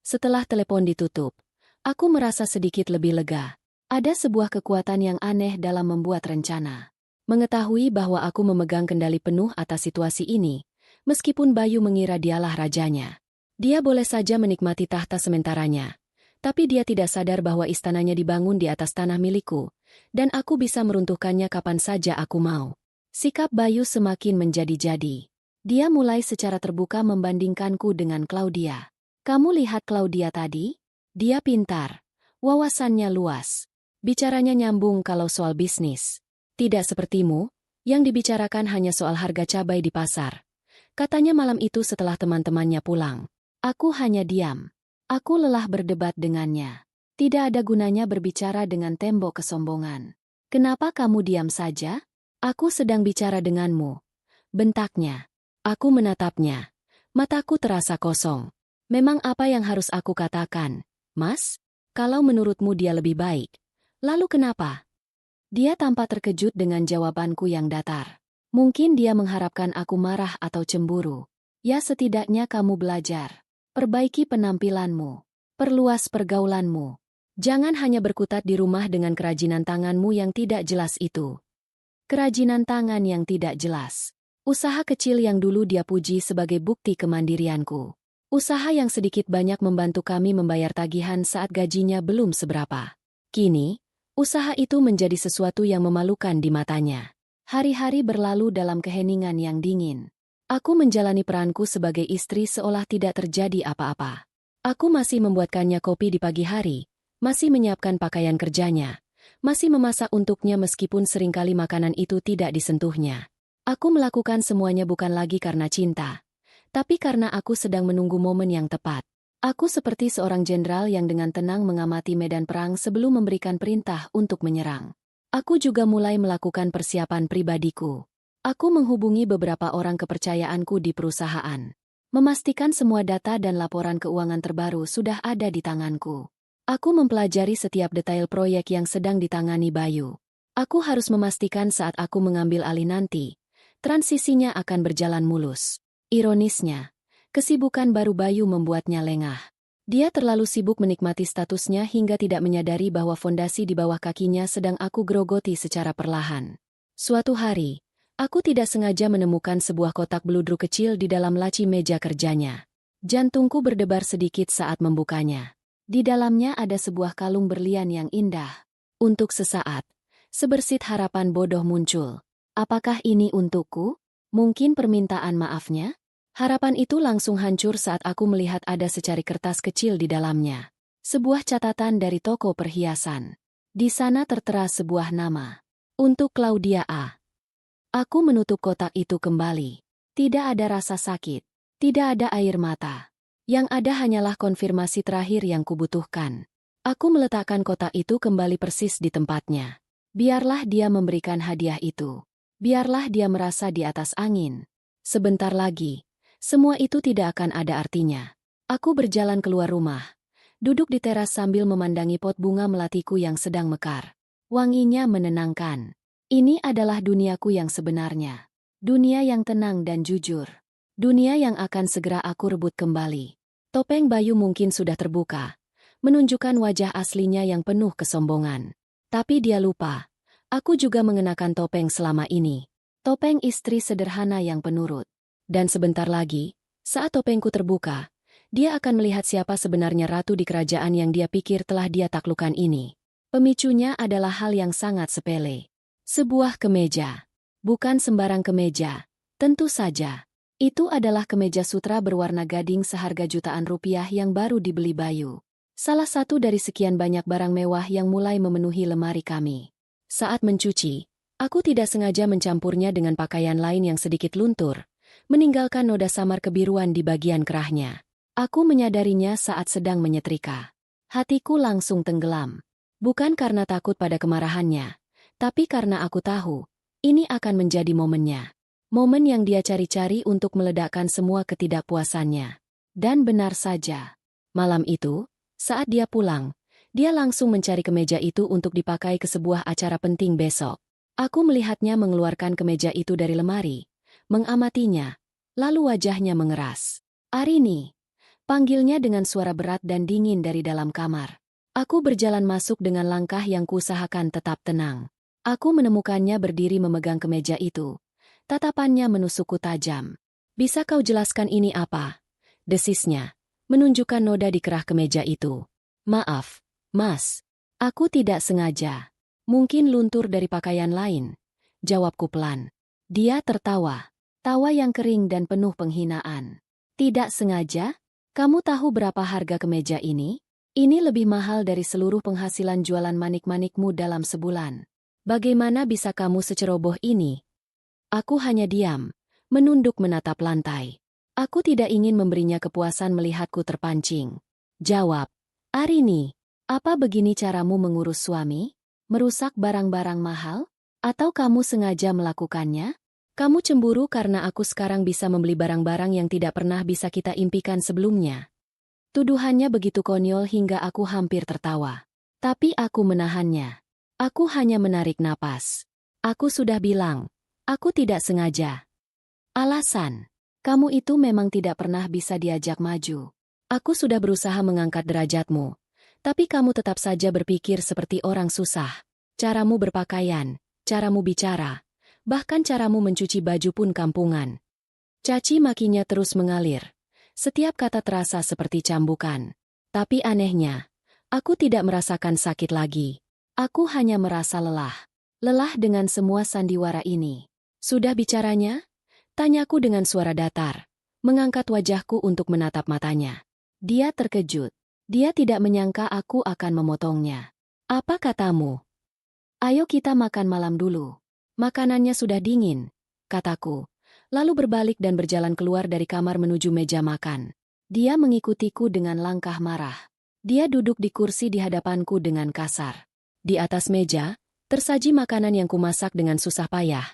[SPEAKER 1] Setelah telepon ditutup, aku merasa sedikit lebih lega. Ada sebuah kekuatan yang aneh dalam membuat rencana. Mengetahui bahwa aku memegang kendali penuh atas situasi ini, meskipun Bayu mengira dialah rajanya. Dia boleh saja menikmati tahta sementaranya, tapi dia tidak sadar bahwa istananya dibangun di atas tanah milikku, dan aku bisa meruntuhkannya kapan saja aku mau. Sikap Bayu semakin menjadi-jadi. Dia mulai secara terbuka membandingkanku dengan Claudia. "Kamu lihat Claudia tadi? Dia pintar, wawasannya luas. Bicaranya nyambung kalau soal bisnis. Tidak sepertimu, yang dibicarakan hanya soal harga cabai di pasar. Katanya malam itu setelah teman-temannya pulang. Aku hanya diam. Aku lelah berdebat dengannya. Tidak ada gunanya berbicara dengan tembok kesombongan. Kenapa kamu diam saja? Aku sedang bicara denganmu. Bentaknya. Aku menatapnya. Mataku terasa kosong. Memang apa yang harus aku katakan, Mas? Kalau menurutmu dia lebih baik. Lalu kenapa? Dia tampak terkejut dengan jawabanku yang datar. Mungkin dia mengharapkan aku marah atau cemburu. Ya setidaknya kamu belajar. Perbaiki penampilanmu. Perluas pergaulanmu. Jangan hanya berkutat di rumah dengan kerajinan tanganmu yang tidak jelas itu. Kerajinan tangan yang tidak jelas. Usaha kecil yang dulu dia puji sebagai bukti kemandirianku. Usaha yang sedikit banyak membantu kami membayar tagihan saat gajinya belum seberapa. Kini, usaha itu menjadi sesuatu yang memalukan di matanya. Hari-hari berlalu dalam keheningan yang dingin. Aku menjalani peranku sebagai istri seolah tidak terjadi apa-apa. Aku masih membuatkannya kopi di pagi hari, masih menyiapkan pakaian kerjanya, masih memasak untuknya meskipun seringkali makanan itu tidak disentuhnya. Aku melakukan semuanya bukan lagi karena cinta, tapi karena aku sedang menunggu momen yang tepat. Aku seperti seorang jenderal yang dengan tenang mengamati medan perang sebelum memberikan perintah untuk menyerang. Aku juga mulai melakukan persiapan pribadiku. Aku menghubungi beberapa orang kepercayaanku di perusahaan. Memastikan semua data dan laporan keuangan terbaru sudah ada di tanganku. Aku mempelajari setiap detail proyek yang sedang ditangani Bayu. Aku harus memastikan saat aku mengambil alih nanti, transisinya akan berjalan mulus. Ironisnya, kesibukan baru Bayu membuatnya lengah. Dia terlalu sibuk menikmati statusnya hingga tidak menyadari bahwa fondasi di bawah kakinya sedang aku grogoti secara perlahan. Suatu hari, aku tidak sengaja menemukan sebuah kotak beludru kecil di dalam laci meja kerjanya. Jantungku berdebar sedikit saat membukanya. Di dalamnya ada sebuah kalung berlian yang indah. Untuk sesaat, sebersit harapan bodoh muncul. Apakah ini untukku? Mungkin permintaan maafnya? Harapan itu langsung hancur saat aku melihat ada secari kertas kecil di dalamnya. Sebuah catatan dari toko perhiasan. Di sana tertera sebuah nama. Untuk Claudia A. Aku menutup kotak itu kembali. Tidak ada rasa sakit. Tidak ada air mata. Yang ada hanyalah konfirmasi terakhir yang kubutuhkan. Aku meletakkan kotak itu kembali persis di tempatnya. Biarlah dia memberikan hadiah itu. Biarlah dia merasa di atas angin. Sebentar lagi, semua itu tidak akan ada artinya. Aku berjalan keluar rumah. Duduk di teras sambil memandangi pot bunga melatiku yang sedang mekar. Wanginya menenangkan. Ini adalah duniaku yang sebenarnya. Dunia yang tenang dan jujur. Dunia yang akan segera aku rebut kembali. Topeng Bayu mungkin sudah terbuka, menunjukkan wajah aslinya yang penuh kesombongan. Tapi dia lupa, aku juga mengenakan topeng selama ini. Topeng istri sederhana yang penurut. Dan sebentar lagi, saat topengku terbuka, dia akan melihat siapa sebenarnya ratu di kerajaan yang dia pikir telah dia taklukkan ini. Pemicunya adalah hal yang sangat sepele. Sebuah kemeja. Bukan sembarang kemeja. Tentu saja. Itu adalah kemeja sutra berwarna gading seharga jutaan rupiah yang baru dibeli Bayu. Salah satu dari sekian banyak barang mewah yang mulai memenuhi lemari kami. Saat mencuci, aku tidak sengaja mencampurnya dengan pakaian lain yang sedikit luntur, meninggalkan noda samar kebiruan di bagian kerahnya. Aku menyadarinya saat sedang menyetrika. Hatiku langsung tenggelam. Bukan karena takut pada kemarahannya, tapi karena aku tahu, ini akan menjadi momennya. Momen yang dia cari-cari untuk meledakkan semua ketidakpuasannya. Dan benar saja. Malam itu, saat dia pulang, dia langsung mencari kemeja itu untuk dipakai ke sebuah acara penting besok. Aku melihatnya mengeluarkan kemeja itu dari lemari, mengamatinya, lalu wajahnya mengeras. Arini, panggilnya dengan suara berat dan dingin dari dalam kamar. Aku berjalan masuk dengan langkah yang kuusahakan tetap tenang. Aku menemukannya berdiri memegang kemeja itu. Tatapannya menusukku tajam. Bisa kau jelaskan ini apa? Desisnya, menunjukkan noda di kerah kemeja itu. Maaf, Mas. Aku tidak sengaja. Mungkin luntur dari pakaian lain. Jawabku pelan. Dia tertawa. Tawa yang kering dan penuh penghinaan. Tidak sengaja? Kamu tahu berapa harga kemeja ini? Ini lebih mahal dari seluruh penghasilan jualan manik-manikmu dalam sebulan. Bagaimana bisa kamu seceroboh ini? Aku hanya diam, menunduk menatap lantai. Aku tidak ingin memberinya kepuasan melihatku terpancing. Jawab, Arini, apa begini caramu mengurus suami? Merusak barang-barang mahal? Atau kamu sengaja melakukannya? Kamu cemburu karena aku sekarang bisa membeli barang-barang yang tidak pernah bisa kita impikan sebelumnya. Tuduhannya begitu konyol hingga aku hampir tertawa. Tapi aku menahannya. Aku hanya menarik napas. Aku sudah bilang, aku tidak sengaja. Alasan, kamu itu memang tidak pernah bisa diajak maju. Aku sudah berusaha mengangkat derajatmu, tapi kamu tetap saja berpikir seperti orang susah. Caramu berpakaian, caramu bicara, bahkan caramu mencuci baju pun kampungan. Caci makinya terus mengalir. Setiap kata terasa seperti cambukan. Tapi anehnya, aku tidak merasakan sakit lagi. Aku hanya merasa lelah. Lelah dengan semua sandiwara ini. Sudah bicaranya? Tanyaku dengan suara datar. Mengangkat wajahku untuk menatap matanya. Dia terkejut. Dia tidak menyangka aku akan memotongnya. Apa katamu? Ayo kita makan malam dulu. Makanannya sudah dingin, kataku. Lalu berbalik dan berjalan keluar dari kamar menuju meja makan. Dia mengikutiku dengan langkah marah. Dia duduk di kursi di hadapanku dengan kasar. Di atas meja, tersaji makanan yang kumasak dengan susah payah.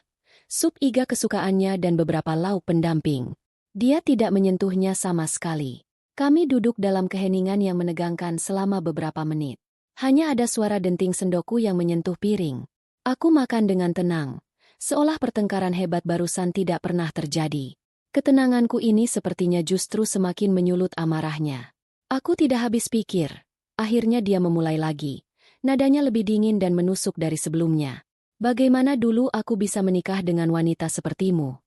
[SPEAKER 1] Sup iga kesukaannya dan beberapa lauk pendamping. Dia tidak menyentuhnya sama sekali. Kami duduk dalam keheningan yang menegangkan selama beberapa menit. Hanya ada suara denting sendokku yang menyentuh piring. Aku makan dengan tenang, seolah pertengkaran hebat barusan tidak pernah terjadi. Ketenanganku ini sepertinya justru semakin menyulut amarahnya. Aku tidak habis pikir. Akhirnya dia memulai lagi. Nadanya lebih dingin dan menusuk dari sebelumnya. Bagaimana dulu aku bisa menikah dengan wanita sepertimu?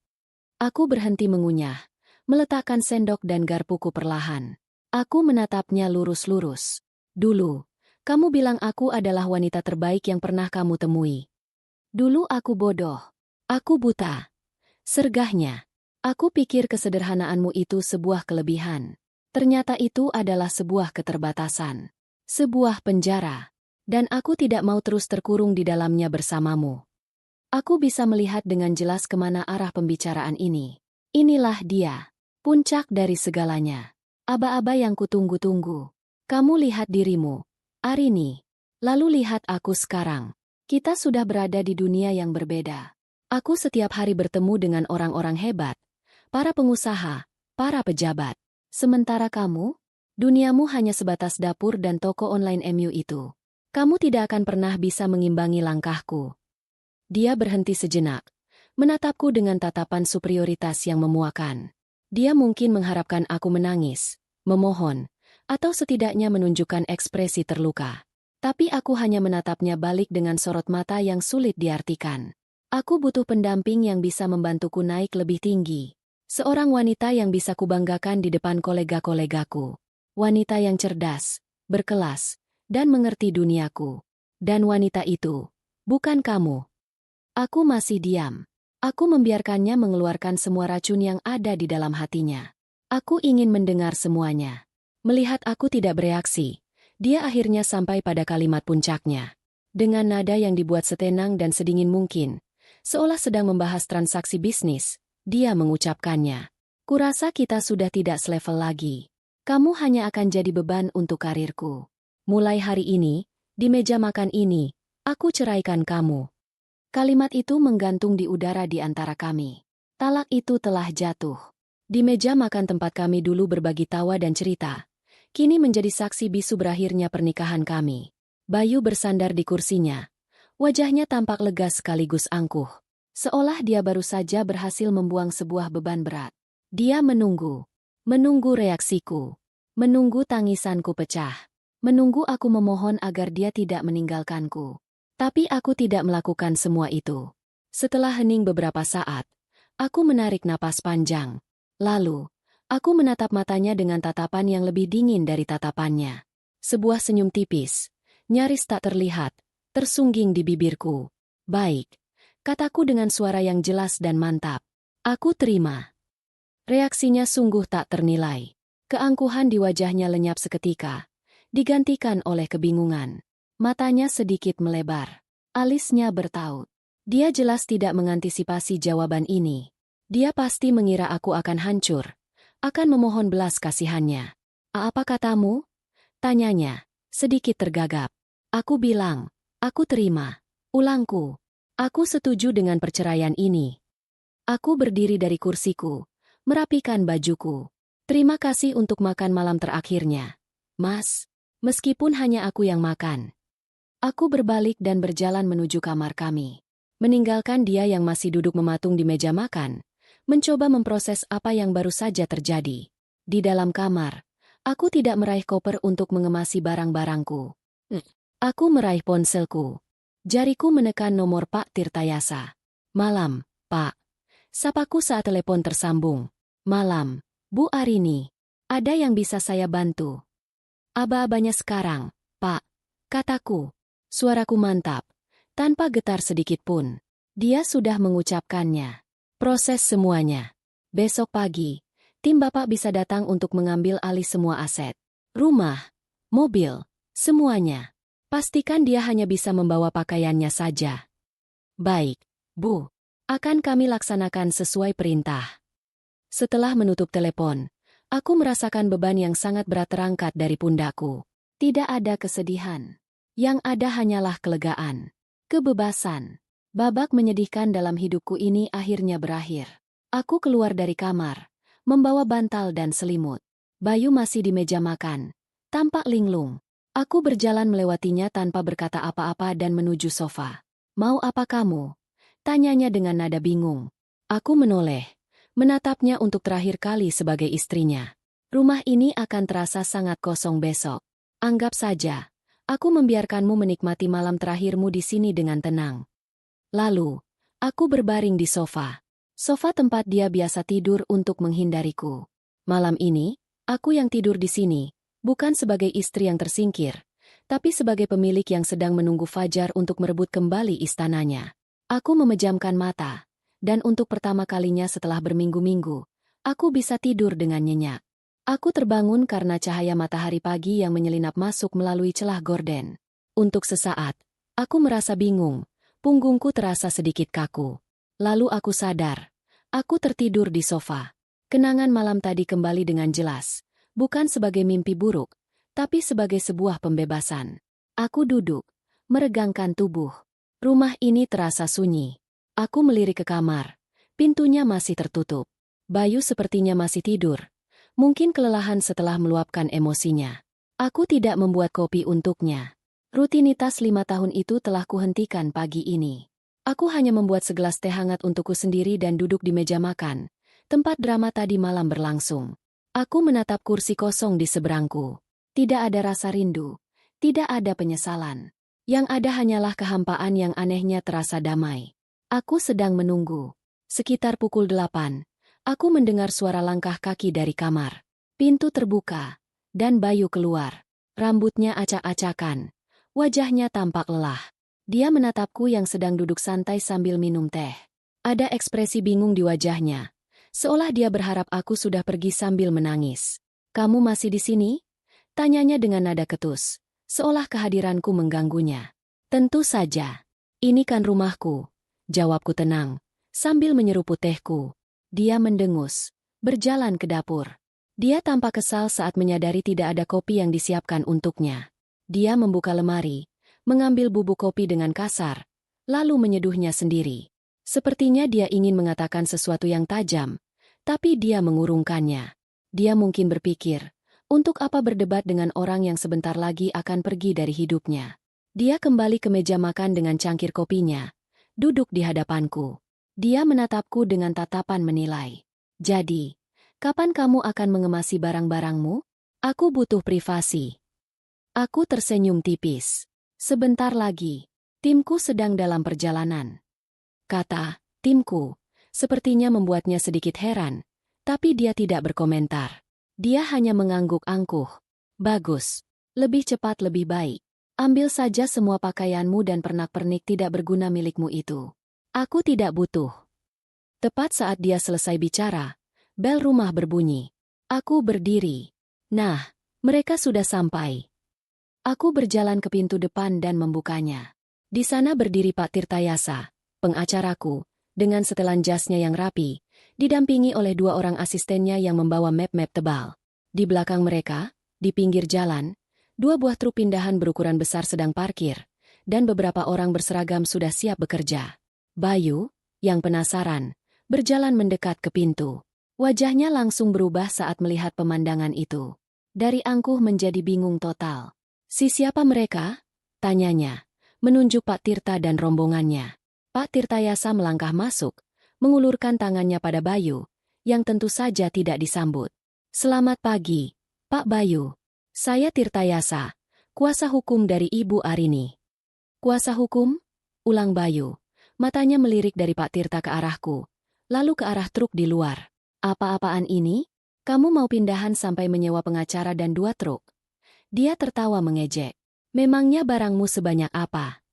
[SPEAKER 1] Aku berhenti mengunyah, meletakkan sendok dan garpuku perlahan. Aku menatapnya lurus-lurus. Dulu, kamu bilang aku adalah wanita terbaik yang pernah kamu temui. Dulu aku bodoh. Aku buta. Sergahnya. Aku pikir kesederhanaanmu itu sebuah kelebihan. Ternyata itu adalah sebuah keterbatasan. Sebuah penjara. Dan aku tidak mau terus terkurung di dalamnya bersamamu. Aku bisa melihat dengan jelas kemana arah pembicaraan ini. Inilah dia. Puncak dari segalanya. Aba-aba yang kutunggu-tunggu. Kamu lihat dirimu, Arini. Lalu lihat aku sekarang. Kita sudah berada di dunia yang berbeda. Aku setiap hari bertemu dengan orang-orang hebat, para pengusaha, para pejabat. Sementara kamu, duniamu hanya sebatas dapur dan toko online MU itu. Kamu tidak akan pernah bisa mengimbangi langkahku. Dia berhenti sejenak, menatapku dengan tatapan superioritas yang memuakan. Dia mungkin mengharapkan aku menangis, memohon, atau setidaknya menunjukkan ekspresi terluka. Tapi aku hanya menatapnya balik dengan sorot mata yang sulit diartikan. Aku butuh pendamping yang bisa membantuku naik lebih tinggi. Seorang wanita yang bisa kubanggakan di depan kolega-kolegaku. Wanita yang cerdas, berkelas, dan mengerti duniaku. Dan wanita itu, bukan kamu. Aku masih diam. Aku membiarkannya mengeluarkan semua racun yang ada di dalam hatinya. Aku ingin mendengar semuanya. Melihat aku tidak bereaksi, dia akhirnya sampai pada kalimat puncaknya. Dengan nada yang dibuat setenang dan sedingin mungkin, seolah sedang membahas transaksi bisnis, dia mengucapkannya. Kurasa kita sudah tidak selevel lagi. Kamu hanya akan jadi beban untuk karirku. Mulai hari ini, di meja makan ini, aku ceraikan kamu. Kalimat itu menggantung di udara di antara kami. Talak itu telah jatuh. Di meja makan tempat kami dulu berbagi tawa dan cerita, kini menjadi saksi bisu berakhirnya pernikahan kami. Bayu bersandar di kursinya. Wajahnya tampak lega sekaligus angkuh. Seolah dia baru saja berhasil membuang sebuah beban berat. Dia menunggu. Menunggu reaksiku. Menunggu tangisanku pecah. Menunggu aku memohon agar dia tidak meninggalkanku. Tapi aku tidak melakukan semua itu. Setelah hening beberapa saat, aku menarik napas panjang. Lalu, aku menatap matanya dengan tatapan yang lebih dingin dari tatapannya. Sebuah senyum tipis, nyaris tak terlihat, tersungging di bibirku. Baik, kataku dengan suara yang jelas dan mantap. Aku terima. Reaksinya sungguh tak ternilai. Keangkuhan di wajahnya lenyap seketika, digantikan oleh kebingungan. Matanya sedikit melebar. Alisnya bertaut. Dia jelas tidak mengantisipasi jawaban ini. Dia pasti mengira aku akan hancur, akan memohon belas kasihannya. Apa katamu? Tanyanya, sedikit tergagap. Aku bilang, aku terima. Ulangku, aku setuju dengan perceraian ini. Aku berdiri dari kursiku, merapikan bajuku. Terima kasih untuk makan malam terakhirnya, Mas. Meskipun hanya aku yang makan. Aku berbalik dan berjalan menuju kamar kami. Meninggalkan dia yang masih duduk mematung di meja makan, mencoba memproses apa yang baru saja terjadi. Di dalam kamar, aku tidak meraih koper untuk mengemasi barang-barangku. Aku meraih ponselku. Jariku menekan nomor Pak Tirtayasa. Malam, Pak. Sapaku saat telepon tersambung. Malam, Bu Arini. Ada yang bisa saya bantu? Aba-abanya sekarang, Pak. Kataku. Suaraku mantap. Tanpa getar sedikit pun. Dia sudah mengucapkannya. Proses semuanya. Besok pagi, tim Bapak bisa datang untuk mengambil alih semua aset. Rumah, mobil, semuanya. Pastikan dia hanya bisa membawa pakaiannya saja. Baik, Bu. Akan kami laksanakan sesuai perintah. Setelah menutup telepon, aku merasakan beban yang sangat berat terangkat dari pundakku. Tidak ada kesedihan. Yang ada hanyalah kelegaan. Kebebasan. Babak menyedihkan dalam hidupku ini akhirnya berakhir. Aku keluar dari kamar, membawa bantal dan selimut. Bayu masih di meja makan, tampak linglung. Aku berjalan melewatinya tanpa berkata apa-apa dan menuju sofa. Mau apa kamu? Tanyanya dengan nada bingung. Aku menoleh, menatapnya untuk terakhir kali sebagai istrinya. Rumah ini akan terasa sangat kosong besok. Anggap saja, aku membiarkanmu menikmati malam terakhirmu di sini dengan tenang. Lalu, aku berbaring di sofa. Sofa tempat dia biasa tidur untuk menghindariku. Malam ini, aku yang tidur di sini, bukan sebagai istri yang tersingkir, tapi sebagai pemilik yang sedang menunggu fajar untuk merebut kembali istananya. Aku memejamkan mata, dan untuk pertama kalinya setelah berminggu-minggu, aku bisa tidur dengan nyenyak. Aku terbangun karena cahaya matahari pagi yang menyelinap masuk melalui celah gorden. Untuk sesaat, aku merasa bingung, punggungku terasa sedikit kaku. Lalu aku sadar, aku tertidur di sofa. Kenangan malam tadi kembali dengan jelas, bukan sebagai mimpi buruk, tapi sebagai sebuah pembebasan. Aku duduk, meregangkan tubuh. Rumah ini terasa sunyi. Aku melirik ke kamar. Pintunya masih tertutup. Bayu sepertinya masih tidur. Mungkin kelelahan setelah meluapkan emosinya. Aku tidak membuat kopi untuknya. Rutinitas 5 tahun itu telah kuhentikan pagi ini. Aku hanya membuat segelas teh hangat untukku sendiri dan duduk di meja makan, tempat drama tadi malam berlangsung. Aku menatap kursi kosong di seberangku. Tidak ada rasa rindu. Tidak ada penyesalan. Yang ada hanyalah kehampaan yang anehnya terasa damai. Aku sedang menunggu. Sekitar pukul 8, aku mendengar suara langkah kaki dari kamar. Pintu terbuka, dan Bayu keluar. Rambutnya acak-acakan. Wajahnya tampak lelah. Dia menatapku yang sedang duduk santai sambil minum teh. Ada ekspresi bingung di wajahnya. Seolah dia berharap aku sudah pergi sambil menangis. Kamu masih di sini? Tanyanya dengan nada ketus. Seolah kehadiranku mengganggunya. Tentu saja. Ini kan rumahku. Jawabku tenang, sambil menyeruput tehku. Dia mendengus, berjalan ke dapur. Dia tampak kesal saat menyadari tidak ada kopi yang disiapkan untuknya. Dia membuka lemari, mengambil bubuk kopi dengan kasar, lalu menyeduhnya sendiri. Sepertinya dia ingin mengatakan sesuatu yang tajam, tapi dia mengurungkannya. Dia mungkin berpikir, untuk apa berdebat dengan orang yang sebentar lagi akan pergi dari hidupnya? Dia kembali ke meja makan dengan cangkir kopinya, duduk di hadapanku. Dia menatapku dengan tatapan menilai. Jadi, kapan kamu akan mengemasi barang-barangmu? Aku butuh privasi. Aku tersenyum tipis. Sebentar lagi, timku sedang dalam perjalanan. Kata, timku, sepertinya membuatnya sedikit heran, tapi dia tidak berkomentar. Dia hanya mengangguk-angkuh. Bagus. Lebih cepat lebih baik. Ambil saja semua pakaianmu dan pernak-pernik tidak berguna milikmu itu. Aku tidak butuh. Tepat saat dia selesai bicara, bel rumah berbunyi. Aku berdiri. Nah, mereka sudah sampai. Aku berjalan ke pintu depan dan membukanya. Di sana berdiri Pak Tirtayasa, pengacaraku, dengan setelan jasnya yang rapi. didampingi oleh 2 orang asistennya yang membawa map-map tebal. Di belakang mereka, di pinggir jalan, 2 buah truk pindahan berukuran besar sedang parkir, dan beberapa orang berseragam sudah siap bekerja. Bayu, yang penasaran, berjalan mendekat ke pintu. Wajahnya langsung berubah saat melihat pemandangan itu. Dari angkuh menjadi bingung total. Siapa mereka? Tanyanya, menunjuk Pak Tirta dan rombongannya. Pak Tirtayasa melangkah masuk, mengulurkan tangannya pada Bayu, yang tentu saja tidak disambut. Selamat pagi, Pak Bayu. Saya Tirtayasa, kuasa hukum dari Ibu Arini. Kuasa hukum? Ulang Bayu. Matanya melirik dari Pak Tirta ke arahku, lalu ke arah truk di luar. Apa-apaan ini? Kamu mau pindahan sampai menyewa pengacara dan 2 truk? Dia tertawa mengejek. Memangnya barangmu sebanyak apa?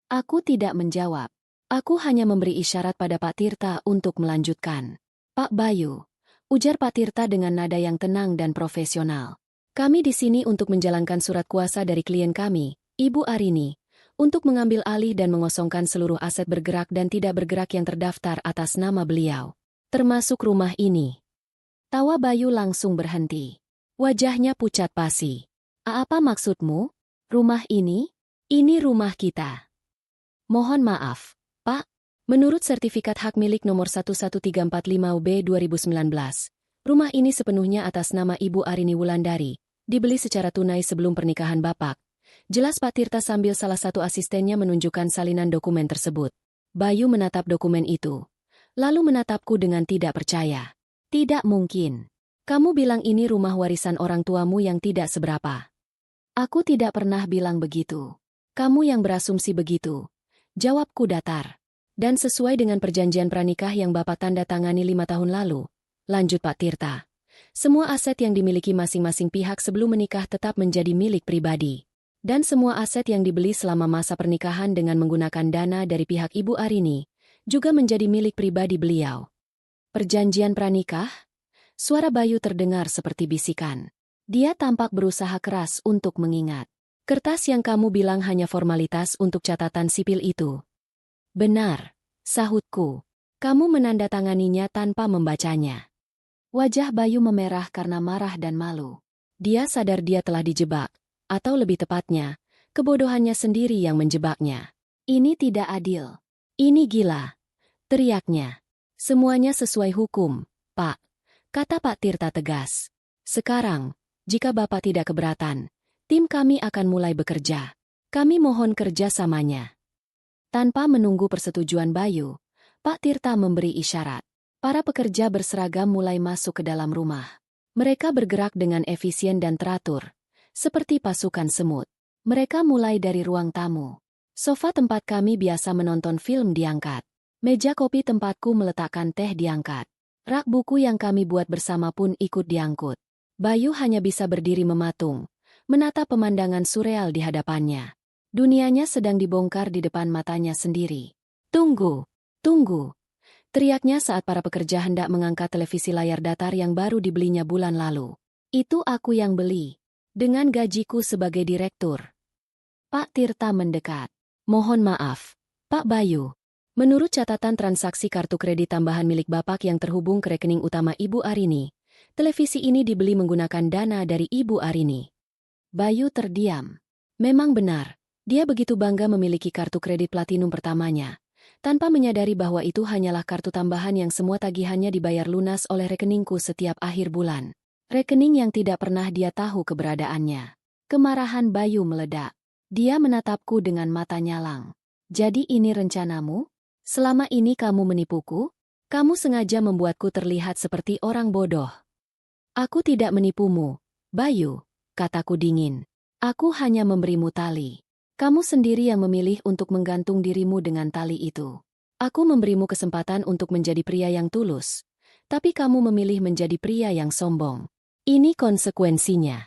[SPEAKER 1] Aku tidak menjawab. Aku hanya memberi isyarat pada Pak Tirta untuk melanjutkan. Pak Bayu, ujar Pak Tirta dengan nada yang tenang dan profesional. Kami di sini untuk menjalankan surat kuasa dari klien kami, Ibu Arini, untuk mengambil alih dan mengosongkan seluruh aset bergerak dan tidak bergerak yang terdaftar atas nama beliau, termasuk rumah ini. Tawa Bayu langsung berhenti. Wajahnya pucat pasi. Apa maksudmu? Rumah ini? Ini rumah kita. Mohon maaf, Pak. Menurut sertifikat hak milik nomor 11345B 2019, rumah ini sepenuhnya atas nama Ibu Arini Wulandari, dibeli secara tunai sebelum pernikahan Bapak. Jelas Pak Tirta sambil salah satu asistennya menunjukkan salinan dokumen tersebut. Bayu menatap dokumen itu, lalu menatapku dengan tidak percaya. Tidak mungkin. Kamu bilang ini rumah warisan orang tuamu yang tidak seberapa. Aku tidak pernah bilang begitu. Kamu yang berasumsi begitu. Jawabku datar. Dan sesuai dengan perjanjian pranikah yang Bapak tanda tangani 5 tahun lalu. Lanjut Pak Tirta. Semua aset yang dimiliki masing-masing pihak sebelum menikah tetap menjadi milik pribadi. Dan semua aset yang dibeli selama masa pernikahan dengan menggunakan dana dari pihak Ibu Arini, juga menjadi milik pribadi beliau. Perjanjian pranikah? Suara Bayu terdengar seperti bisikan. Dia tampak berusaha keras untuk mengingat. Kertas yang kamu bilang hanya formalitas untuk catatan sipil itu. Benar, sahutku. Kamu menandatanganinya tanpa membacanya. Wajah Bayu memerah karena marah dan malu. Dia sadar dia telah dijebak, atau lebih tepatnya, kebodohannya sendiri yang menjebaknya. Ini tidak adil. Ini gila. Teriaknya. Semuanya sesuai hukum, Pak. Kata Pak Tirta tegas. Sekarang, jika Bapak tidak keberatan, tim kami akan mulai bekerja. Kami mohon kerjasamanya. Tanpa menunggu persetujuan Bayu, Pak Tirta memberi isyarat. Para pekerja berseragam mulai masuk ke dalam rumah. Mereka bergerak dengan efisien dan teratur, seperti pasukan semut. Mereka mulai dari ruang tamu. Sofa tempat kami biasa menonton film diangkat. Meja kopi tempatku meletakkan teh diangkat. Rak buku yang kami buat bersama pun ikut diangkut. Bayu hanya bisa berdiri mematung, menatap pemandangan surreal di hadapannya. Dunianya sedang dibongkar di depan matanya sendiri. Tunggu, tunggu. Teriaknya saat para pekerja hendak mengangkat televisi layar datar yang baru dibelinya bulan lalu. Itu aku yang beli. Dengan gajiku sebagai direktur. Pak Tirta mendekat. Mohon maaf, Pak Bayu. Menurut catatan transaksi kartu kredit tambahan milik Bapak yang terhubung ke rekening utama Ibu Arini, televisi ini dibeli menggunakan dana dari Ibu Arini. Bayu terdiam. Memang benar, dia begitu bangga memiliki kartu kredit platinum pertamanya, tanpa menyadari bahwa itu hanyalah kartu tambahan yang semua tagihannya dibayar lunas oleh rekeningku setiap akhir bulan. Rekening yang tidak pernah dia tahu keberadaannya. Kemarahan Bayu meledak. Dia menatapku dengan mata nyalang. Jadi ini rencanamu? Selama ini kamu menipuku? Kamu sengaja membuatku terlihat seperti orang bodoh. Aku tidak menipumu, Bayu, kataku dingin. Aku hanya memberimu tali. Kamu sendiri yang memilih untuk menggantung dirimu dengan tali itu. Aku memberimu kesempatan untuk menjadi pria yang tulus, tapi kamu memilih menjadi pria yang sombong. Ini konsekuensinya.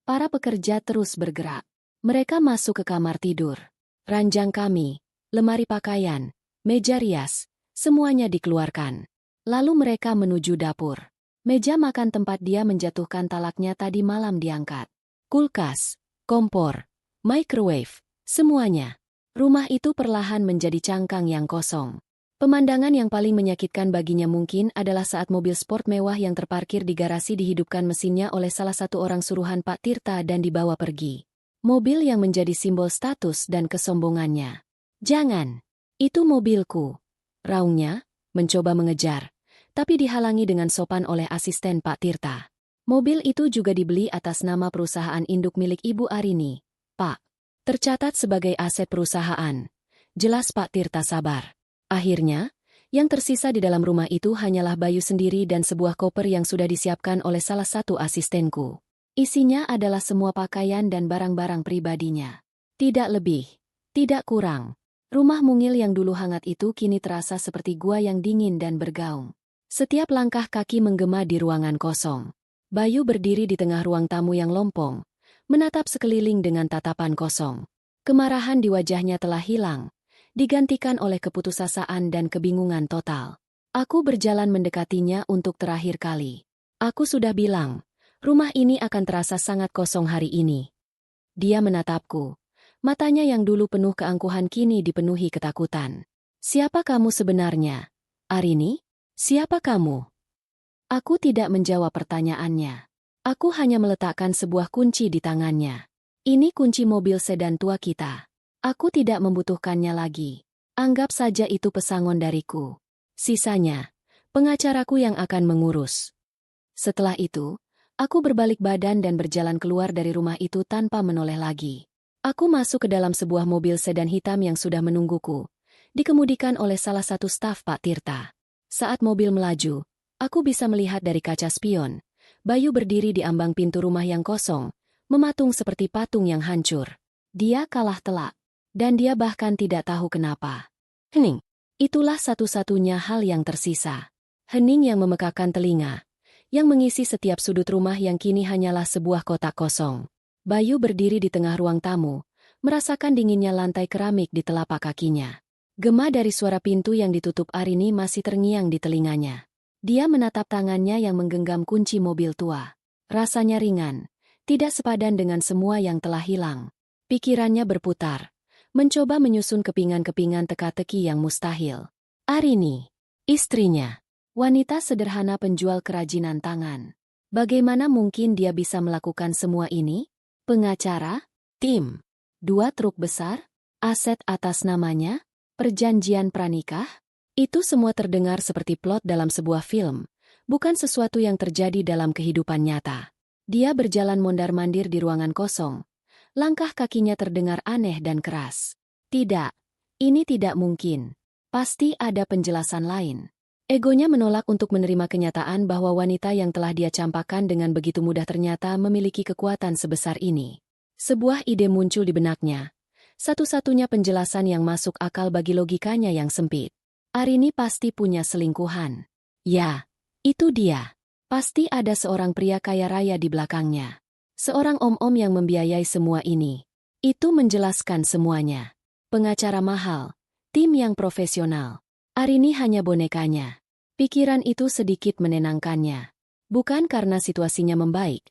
[SPEAKER 1] Para pekerja terus bergerak. Mereka masuk ke kamar tidur. Ranjang kami, lemari pakaian, meja rias, semuanya dikeluarkan. Lalu mereka menuju dapur. Meja makan tempat dia menjatuhkan talaknya tadi malam diangkat. Kulkas, kompor, microwave, semuanya. Rumah itu perlahan menjadi cangkang yang kosong. Pemandangan yang paling menyakitkan baginya mungkin adalah saat mobil sport mewah yang terparkir di garasi dihidupkan mesinnya oleh salah satu orang suruhan Pak Tirta dan dibawa pergi. Mobil yang menjadi simbol status dan kesombongannya. "Jangan! Itu mobilku!" raungnya, mencoba mengejar, tapi dihalangi dengan sopan oleh asisten Pak Tirta. Mobil itu juga dibeli atas nama perusahaan induk milik Ibu Arini, Pak. Tercatat sebagai aset perusahaan. Jelas Pak Tirta sabar. Akhirnya, yang tersisa di dalam rumah itu hanyalah Bayu sendiri dan sebuah koper yang sudah disiapkan oleh salah satu asistenku. Isinya adalah semua pakaian dan barang-barang pribadinya. Tidak lebih, tidak kurang. Rumah mungil yang dulu hangat itu kini terasa seperti gua yang dingin dan bergaung. Setiap langkah kaki menggema di ruangan kosong. Bayu berdiri di tengah ruang tamu yang lompong, menatap sekeliling dengan tatapan kosong. Kemarahan di wajahnya telah hilang, digantikan oleh keputusasaan dan kebingungan total. Aku berjalan mendekatinya untuk terakhir kali. "Aku sudah bilang, rumah ini akan terasa sangat kosong hari ini." Dia menatapku. Matanya yang dulu penuh keangkuhan kini dipenuhi ketakutan. "Siapa kamu sebenarnya? Arini? Siapa kamu?" Aku tidak menjawab pertanyaannya. Aku hanya meletakkan sebuah kunci di tangannya. "Ini kunci mobil sedan tua kita. Aku tidak membutuhkannya lagi. Anggap saja itu pesangon dariku. Sisanya, pengacaraku yang akan mengurus." Setelah itu, aku berbalik badan dan berjalan keluar dari rumah itu tanpa menoleh lagi. Aku masuk ke dalam sebuah mobil sedan hitam yang sudah menungguku, dikemudikan oleh salah satu staf Pak Tirta. Saat mobil melaju, aku bisa melihat dari kaca spion, Bayu berdiri di ambang pintu rumah yang kosong, mematung seperti patung yang hancur. Dia kalah telak. Dan dia bahkan tidak tahu kenapa. Hening. Itulah satu-satunya hal yang tersisa. Hening yang memekakan telinga, yang mengisi setiap sudut rumah yang kini hanyalah sebuah kotak kosong. Bayu berdiri di tengah ruang tamu, merasakan dinginnya lantai keramik di telapak kakinya. Gema dari suara pintu yang ditutup Arini masih terngiang di telinganya. Dia menatap tangannya yang menggenggam kunci mobil tua. Rasanya ringan, tidak sepadan dengan semua yang telah hilang. Pikirannya berputar, mencoba menyusun kepingan-kepingan teka-teki yang mustahil. Arini, istrinya, wanita sederhana penjual kerajinan tangan. Bagaimana mungkin dia bisa melakukan semua ini? Pengacara, tim, 2 truk besar, aset atas namanya, perjanjian pranikah? Itu semua terdengar seperti plot dalam sebuah film, bukan sesuatu yang terjadi dalam kehidupan nyata. Dia berjalan mondar-mandir di ruangan kosong. Langkah kakinya terdengar aneh dan keras. Tidak, ini tidak mungkin. Pasti ada penjelasan lain. Egonya menolak untuk menerima kenyataan bahwa wanita yang telah dia campakkan dengan begitu mudah ternyata memiliki kekuatan sebesar ini. Sebuah ide muncul di benaknya. Satu-satunya penjelasan yang masuk akal bagi logikanya yang sempit. Arini pasti punya selingkuhan. Ya, itu dia. Pasti ada seorang pria kaya raya di belakangnya. Seorang om-om yang membiayai semua ini. Itu menjelaskan semuanya. Pengacara mahal, tim yang profesional. Arini hanya bonekanya. Pikiran itu sedikit menenangkannya. Bukan karena situasinya membaik,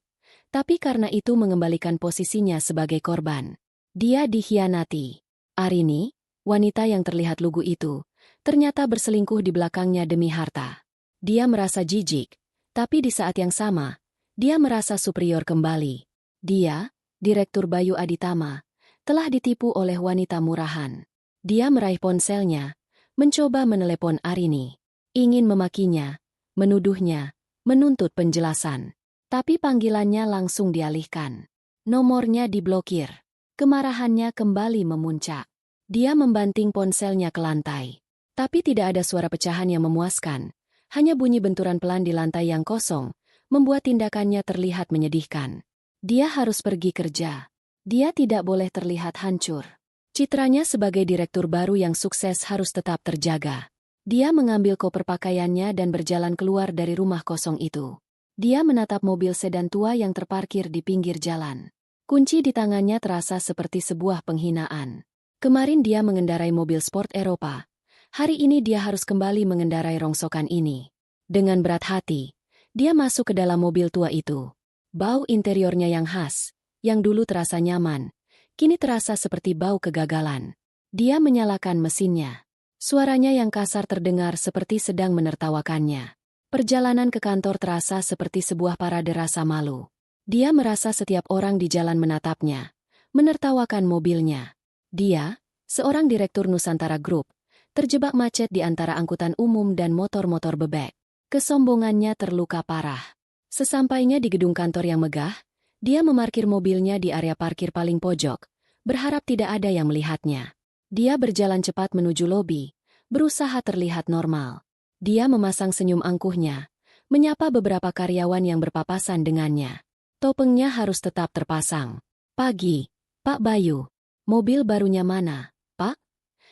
[SPEAKER 1] tapi karena itu mengembalikan posisinya sebagai korban. Dia dikhianati. Arini, wanita yang terlihat lugu itu, ternyata berselingkuh di belakangnya demi harta. Dia merasa jijik, tapi di saat yang sama, dia merasa superior kembali. Dia, Direktur Bayu Aditama, telah ditipu oleh wanita murahan. Dia meraih ponselnya, mencoba menelepon Arini. Ingin memakinya, menuduhnya, menuntut penjelasan. Tapi panggilannya langsung dialihkan. Nomornya diblokir. Kemarahannya kembali memuncak. Dia membanting ponselnya ke lantai. Tapi tidak ada suara pecahan yang memuaskan. Hanya bunyi benturan pelan di lantai yang kosong, membuat tindakannya terlihat menyedihkan. Dia harus pergi kerja. Dia tidak boleh terlihat hancur. Citranya sebagai direktur baru yang sukses harus tetap terjaga. Dia mengambil koper pakaiannya dan berjalan keluar dari rumah kosong itu. Dia menatap mobil sedan tua yang terparkir di pinggir jalan. Kunci di tangannya terasa seperti sebuah penghinaan. Kemarin dia mengendarai mobil sport Eropa. Hari ini dia harus kembali mengendarai rongsokan ini. Dengan berat hati, dia masuk ke dalam mobil tua itu. Bau interiornya yang khas, yang dulu terasa nyaman, kini terasa seperti bau kegagalan. Dia menyalakan mesinnya. Suaranya yang kasar terdengar seperti sedang menertawakannya. Perjalanan ke kantor terasa seperti sebuah parade rasa malu. Dia merasa setiap orang di jalan menatapnya, menertawakan mobilnya. Dia, seorang direktur Nusantara Group, terjebak macet di antara angkutan umum dan motor-motor bebek. Kesombongannya terluka parah. Sesampainya di gedung kantor yang megah, dia memarkir mobilnya di area parkir paling pojok, berharap tidak ada yang melihatnya. Dia berjalan cepat menuju lobi, berusaha terlihat normal. Dia memasang senyum angkuhnya, menyapa beberapa karyawan yang berpapasan dengannya. Topengnya harus tetap terpasang. Pagi, Pak Bayu. Mobil barunya mana, Pak?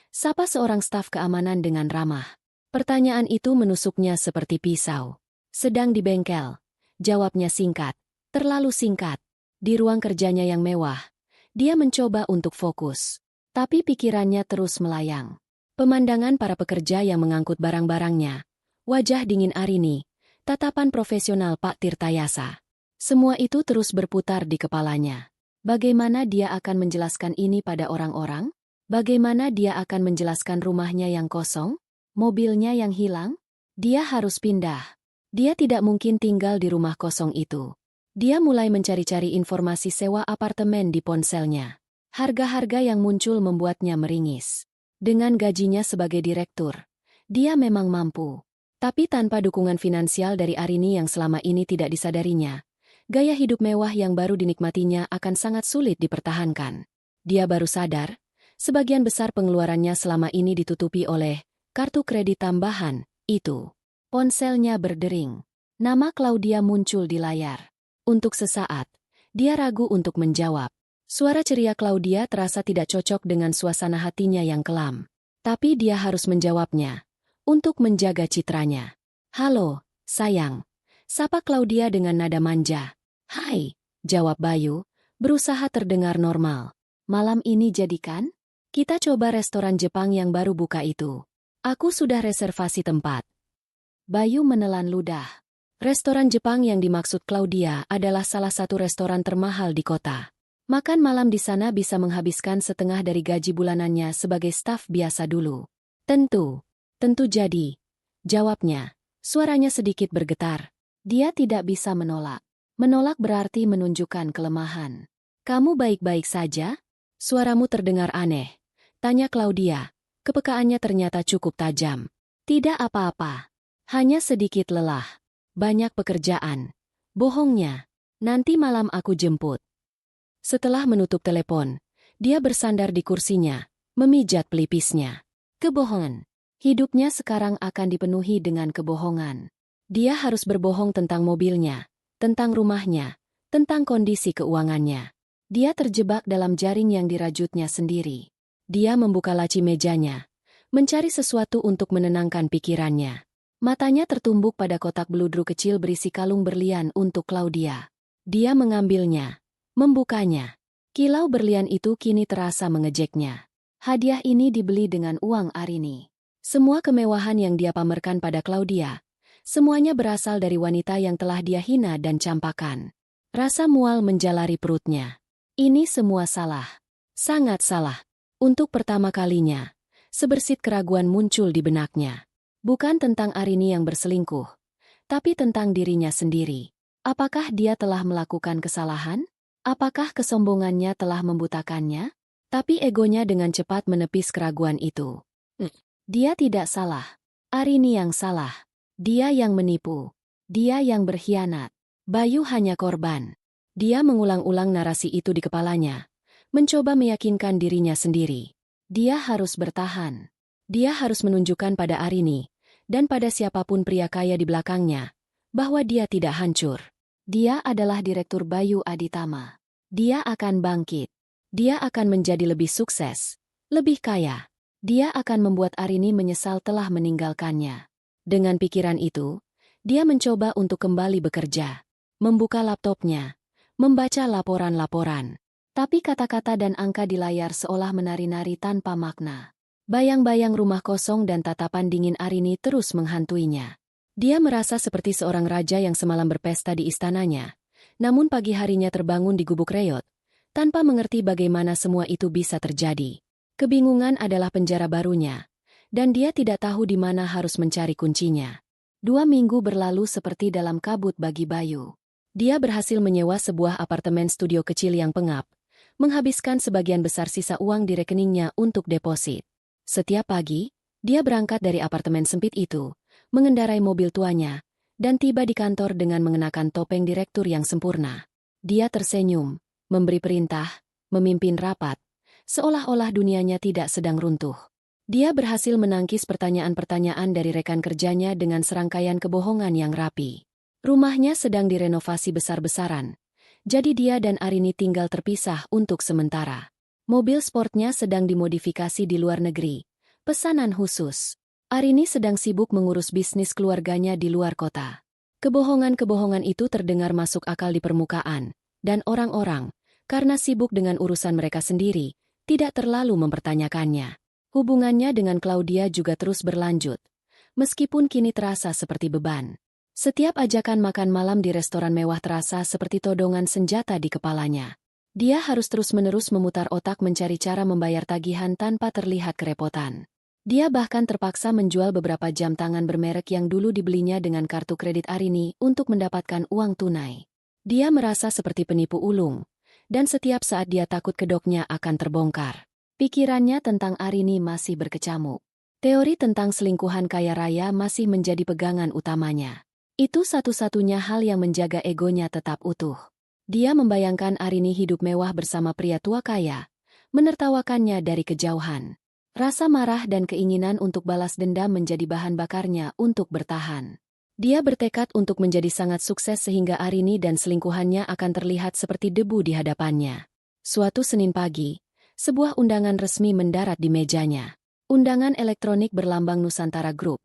[SPEAKER 1] Sapa seorang staf keamanan dengan ramah. Pertanyaan itu menusuknya seperti pisau. Sedang di bengkel. Jawabnya singkat, terlalu singkat. Di ruang kerjanya yang mewah, dia mencoba untuk fokus. Tapi pikirannya terus melayang. Pemandangan para pekerja yang mengangkut barang-barangnya. Wajah dingin Arini, tatapan profesional Pak Tirtayasa. Semua itu terus berputar di kepalanya. Bagaimana dia akan menjelaskan ini pada orang-orang? Bagaimana dia akan menjelaskan rumahnya yang kosong? Mobilnya yang hilang? Dia harus pindah. Dia tidak mungkin tinggal di rumah kosong itu. Dia mulai mencari-cari informasi sewa apartemen di ponselnya. Harga-harga yang muncul membuatnya meringis. Dengan gajinya sebagai direktur, dia memang mampu. Tapi tanpa dukungan finansial dari Arini yang selama ini tidak disadarinya, gaya hidup mewah yang baru dinikmatinya akan sangat sulit dipertahankan. Dia baru sadar, sebagian besar pengeluarannya selama ini ditutupi oleh kartu kredit tambahan, itu. Ponselnya berdering. Nama Claudia muncul di layar. Untuk sesaat, dia ragu untuk menjawab. Suara ceria Claudia terasa tidak cocok dengan suasana hatinya yang kelam. Tapi dia harus menjawabnya, untuk menjaga citranya. Halo, sayang. Sapa Claudia dengan nada manja. Hai, jawab Bayu, berusaha terdengar normal. Malam ini jadikan? Kita coba restoran Jepang yang baru buka itu. Aku sudah reservasi tempat. Bayu menelan ludah. Restoran Jepang yang dimaksud Claudia adalah salah satu restoran termahal di kota. Makan malam di sana bisa menghabiskan setengah dari gaji bulanannya sebagai staf biasa dulu. Tentu jadi. Jawabnya, suaranya sedikit bergetar. Dia tidak bisa menolak. Menolak berarti menunjukkan kelemahan. Kamu baik-baik saja? Suaramu terdengar aneh. Tanya Claudia. Kepekaannya ternyata cukup tajam. Tidak apa-apa. Hanya sedikit lelah. Banyak pekerjaan. Bohongnya. Nanti malam aku jemput. Setelah menutup telepon, dia bersandar di kursinya, memijat pelipisnya. Kebohongan. Hidupnya sekarang akan dipenuhi dengan kebohongan. Dia harus berbohong tentang mobilnya, tentang rumahnya, tentang kondisi keuangannya. Dia terjebak dalam jaring yang dirajutnya sendiri. Dia membuka laci mejanya, mencari sesuatu untuk menenangkan pikirannya. Matanya tertumbuk pada kotak beludru kecil berisi kalung berlian untuk Claudia. Dia mengambilnya. Membukanya. Kilau berlian itu kini terasa mengejeknya. Hadiah ini dibeli dengan uang Arini. Semua kemewahan yang dia pamerkan pada Claudia, semuanya berasal dari wanita yang telah dia hina dan campakan. Rasa mual menjalari perutnya. Ini semua salah. Sangat salah. Untuk pertama kalinya, sebersit keraguan muncul di benaknya. Bukan tentang Arini yang berselingkuh, tapi tentang dirinya sendiri. Apakah dia telah melakukan kesalahan? Apakah kesombongannya telah membutakannya? Tapi egonya dengan cepat menepis keraguan itu. Dia tidak salah. Arini yang salah. Dia yang menipu. Dia yang berkhianat. Bayu hanya korban. Dia mengulang-ulang narasi itu di kepalanya, mencoba meyakinkan dirinya sendiri. Dia harus bertahan. Dia harus menunjukkan pada Arini, dan pada siapapun pria kaya di belakangnya, bahwa dia tidak hancur. Dia adalah Direktur Bayu Aditama. Dia akan bangkit. Dia akan menjadi lebih sukses, lebih kaya. Dia akan membuat Arini menyesal telah meninggalkannya. Dengan pikiran itu, dia mencoba untuk kembali bekerja. Membuka laptopnya, membaca laporan-laporan. Tapi kata-kata dan angka di layar seolah menari-nari tanpa makna. Bayang-bayang rumah kosong dan tatapan dingin Arini terus menghantuinya. Dia merasa seperti seorang raja yang semalam berpesta di istananya, namun pagi harinya terbangun di gubuk reot, tanpa mengerti bagaimana semua itu bisa terjadi. Kebingungan adalah penjara barunya, dan dia tidak tahu di mana harus mencari kuncinya. 2 minggu berlalu seperti dalam kabut bagi Bayu. Dia berhasil menyewa sebuah apartemen studio kecil yang pengap, menghabiskan sebagian besar sisa uang di rekeningnya untuk deposit. Setiap pagi, dia berangkat dari apartemen sempit itu, mengendarai mobil tuanya, dan tiba di kantor dengan mengenakan topeng direktur yang sempurna. Dia tersenyum, memberi perintah, memimpin rapat, seolah-olah dunianya tidak sedang runtuh. Dia berhasil menangkis pertanyaan-pertanyaan dari rekan kerjanya dengan serangkaian kebohongan yang rapi. Rumahnya sedang direnovasi besar-besaran, jadi dia dan Arini tinggal terpisah untuk sementara. Mobil sportnya sedang dimodifikasi di luar negeri, pesanan khusus. Arini sedang sibuk mengurus bisnis keluarganya di luar kota. Kebohongan-kebohongan itu terdengar masuk akal di permukaan, dan orang-orang, karena sibuk dengan urusan mereka sendiri, tidak terlalu mempertanyakannya. Hubungannya dengan Claudia juga terus berlanjut, meskipun kini terasa seperti beban. Setiap ajakan makan malam di restoran mewah terasa seperti todongan senjata di kepalanya. Dia harus terus-menerus memutar otak mencari cara membayar tagihan tanpa terlihat kerepotan. Dia bahkan terpaksa menjual beberapa jam tangan bermerek yang dulu dibelinya dengan kartu kredit Arini untuk mendapatkan uang tunai. Dia merasa seperti penipu ulung, dan setiap saat dia takut kedoknya akan terbongkar. Pikirannya tentang Arini masih berkecamuk. Teori tentang selingkuhan kaya raya masih menjadi pegangan utamanya. Itu satu-satunya hal yang menjaga egonya tetap utuh. Dia membayangkan Arini hidup mewah bersama pria tua kaya, menertawakannya dari kejauhan. Rasa marah dan keinginan untuk balas dendam menjadi bahan bakarnya untuk bertahan. Dia bertekad untuk menjadi sangat sukses sehingga Arini dan selingkuhannya akan terlihat seperti debu di hadapannya. Suatu Senin pagi, sebuah undangan resmi mendarat di mejanya. Undangan elektronik berlambang Nusantara Group,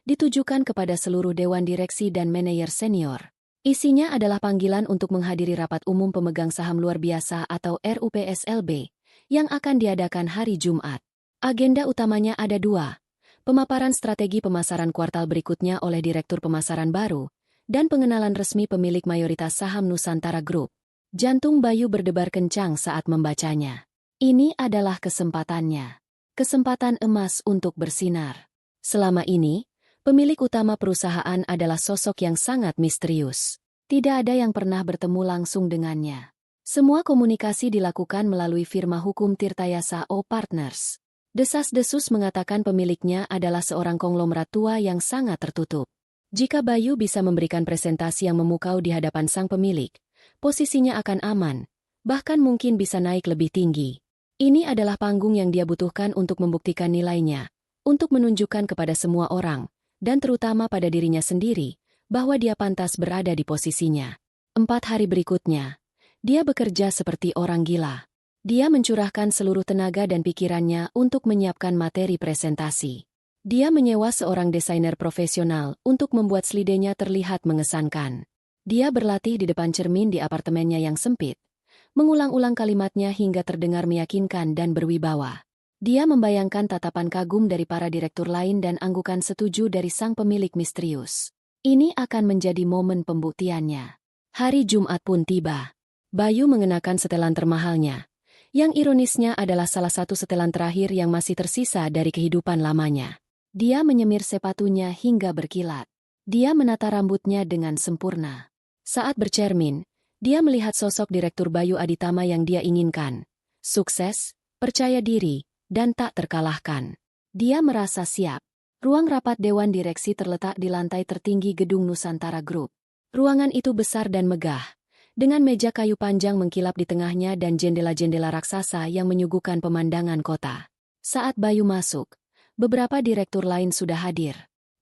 [SPEAKER 1] ditujukan kepada seluruh dewan direksi dan manajer senior. Isinya adalah panggilan untuk menghadiri rapat umum pemegang saham luar biasa atau RUPSLB, yang akan diadakan hari Jumat. Agenda utamanya ada 2, pemaparan strategi pemasaran kuartal berikutnya oleh Direktur Pemasaran baru, dan pengenalan resmi pemilik mayoritas saham Nusantara Group. Jantung Bayu berdebar kencang saat membacanya. Ini adalah kesempatannya. Kesempatan emas untuk bersinar. Selama ini, pemilik utama perusahaan adalah sosok yang sangat misterius. Tidak ada yang pernah bertemu langsung dengannya. Semua komunikasi dilakukan melalui firma hukum Tirtayasa O Partners. Desas-desus mengatakan pemiliknya adalah seorang konglomerat tua yang sangat tertutup. Jika Bayu bisa memberikan presentasi yang memukau di hadapan sang pemilik, posisinya akan aman, bahkan mungkin bisa naik lebih tinggi. Ini adalah panggung yang dia butuhkan untuk membuktikan nilainya, untuk menunjukkan kepada semua orang, dan terutama pada dirinya sendiri, bahwa dia pantas berada di posisinya. 4 hari berikutnya, dia bekerja seperti orang gila. Dia mencurahkan seluruh tenaga dan pikirannya untuk menyiapkan materi presentasi. Dia menyewa seorang desainer profesional untuk membuat slidenya terlihat mengesankan. Dia berlatih di depan cermin di apartemennya yang sempit, mengulang-ulang kalimatnya hingga terdengar meyakinkan dan berwibawa. Dia membayangkan tatapan kagum dari para direktur lain dan anggukan setuju dari sang pemilik misterius. Ini akan menjadi momen pembuktiannya. Hari Jumat pun tiba. Bayu mengenakan setelan termahalnya, yang ironisnya adalah salah satu setelan terakhir yang masih tersisa dari kehidupan lamanya. Dia menyemir sepatunya hingga berkilat. Dia menata rambutnya dengan sempurna. Saat bercermin, dia melihat sosok Direktur Bayu Aditama yang dia inginkan. Sukses, percaya diri, dan tak terkalahkan. Dia merasa siap. Ruang rapat Dewan Direksi terletak di lantai tertinggi gedung Nusantara Group. Ruangan itu besar dan megah, dengan meja kayu panjang mengkilap di tengahnya dan jendela-jendela raksasa yang menyuguhkan pemandangan kota. Saat Bayu masuk, beberapa direktur lain sudah hadir.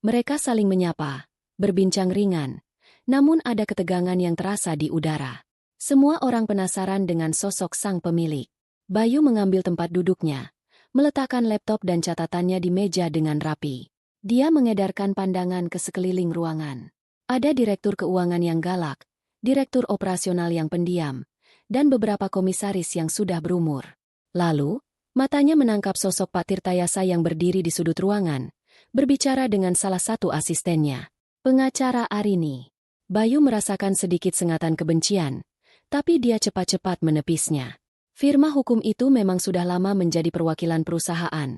[SPEAKER 1] Mereka saling menyapa, berbincang ringan, namun ada ketegangan yang terasa di udara. Semua orang penasaran dengan sosok sang pemilik. Bayu mengambil tempat duduknya, meletakkan laptop dan catatannya di meja dengan rapi. Dia mengedarkan pandangan ke sekeliling ruangan. Ada direktur keuangan yang galak, direktur operasional yang pendiam, dan beberapa komisaris yang sudah berumur. Lalu, matanya menangkap sosok Pak Tirtayasa yang berdiri di sudut ruangan, berbicara dengan salah satu asistennya, pengacara Arini. Bayu merasakan sedikit sengatan kebencian, tapi dia cepat-cepat menepisnya. Firma hukum itu memang sudah lama menjadi perwakilan perusahaan,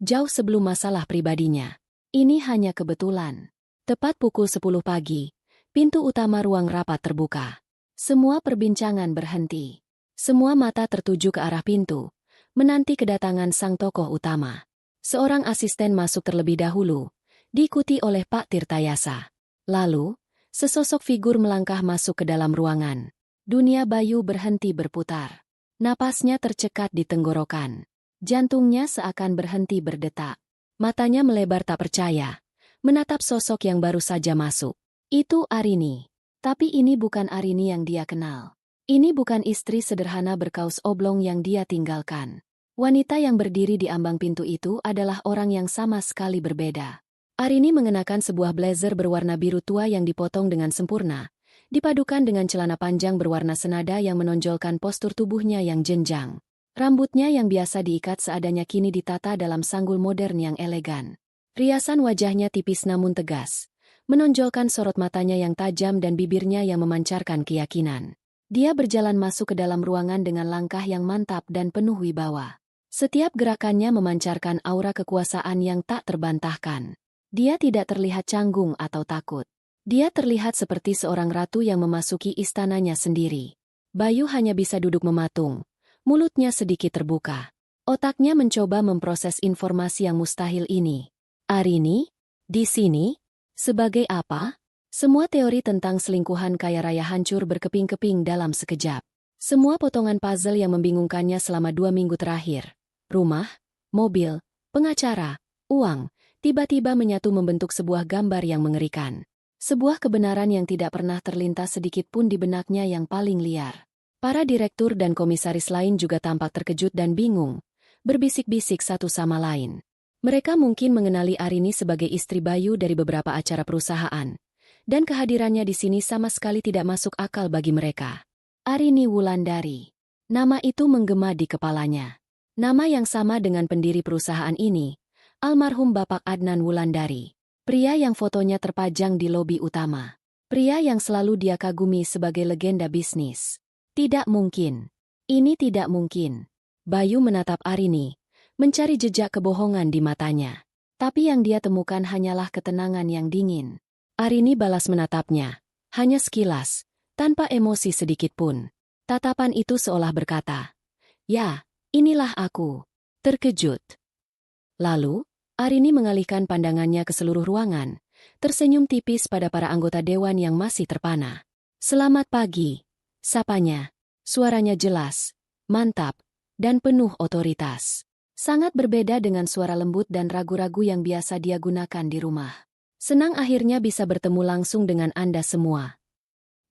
[SPEAKER 1] jauh sebelum masalah pribadinya. Ini hanya kebetulan. Tepat pukul 10 pagi, pintu utama ruang rapat terbuka. Semua perbincangan berhenti. Semua mata tertuju ke arah pintu, menanti kedatangan sang tokoh utama. Seorang asisten masuk terlebih dahulu, diikuti oleh Pak Tirtayasa. Lalu, sesosok figur melangkah masuk ke dalam ruangan. Dunia Bayu berhenti berputar. Napasnya tercekat di tenggorokan. Jantungnya seakan berhenti berdetak. Matanya melebar tak percaya, menatap sosok yang baru saja masuk. Itu Arini. Tapi ini bukan Arini yang dia kenal. Ini bukan istri sederhana berkaus oblong yang dia tinggalkan. Wanita yang berdiri di ambang pintu itu adalah orang yang sama sekali berbeda. Arini mengenakan sebuah blazer berwarna biru tua yang dipotong dengan sempurna, dipadukan dengan celana panjang berwarna senada yang menonjolkan postur tubuhnya yang jenjang. Rambutnya yang biasa diikat seadanya kini ditata dalam sanggul modern yang elegan. Riasan wajahnya tipis namun tegas, menonjolkan sorot matanya yang tajam dan bibirnya yang memancarkan keyakinan. Dia berjalan masuk ke dalam ruangan dengan langkah yang mantap dan penuh wibawa. Setiap gerakannya memancarkan aura kekuasaan yang tak terbantahkan. Dia tidak terlihat canggung atau takut. Dia terlihat seperti seorang ratu yang memasuki istananya sendiri. Bayu hanya bisa duduk mematung, mulutnya sedikit terbuka. Otaknya mencoba memproses informasi yang mustahil ini. Arini? Di sini? Sebagai apa? Semua teori tentang selingkuhan kaya raya hancur berkeping-keping dalam sekejap. Semua potongan puzzle yang membingungkannya selama 2 minggu terakhir. Rumah, mobil, pengacara, uang, tiba-tiba menyatu membentuk sebuah gambar yang mengerikan. Sebuah kebenaran yang tidak pernah terlintas sedikit pun di benaknya yang paling liar. Para direktur dan komisaris lain juga tampak terkejut dan bingung, berbisik-bisik satu sama lain. Mereka mungkin mengenali Arini sebagai istri Bayu dari beberapa acara perusahaan, dan kehadirannya di sini sama sekali tidak masuk akal bagi mereka. Arini Wulandari. Nama itu menggema di kepalanya. Nama yang sama dengan pendiri perusahaan ini, almarhum Bapak Adnan Wulandari. Pria yang fotonya terpajang di lobi utama. Pria yang selalu dia kagumi sebagai legenda bisnis. Tidak mungkin. Ini tidak mungkin. Bayu menatap Arini, mencari jejak kebohongan di matanya. Tapi yang dia temukan hanyalah ketenangan yang dingin. Arini balas menatapnya, hanya sekilas, tanpa emosi sedikit pun. Tatapan itu seolah berkata, "Ya, inilah aku." Terkejut. Lalu, Arini mengalihkan pandangannya ke seluruh ruangan, tersenyum tipis pada para anggota dewan yang masih terpana. "Selamat pagi," sapanya. Suaranya jelas, mantap, dan penuh otoritas. Sangat berbeda dengan suara lembut dan ragu-ragu yang biasa dia gunakan di rumah. "Senang akhirnya bisa bertemu langsung dengan Anda semua."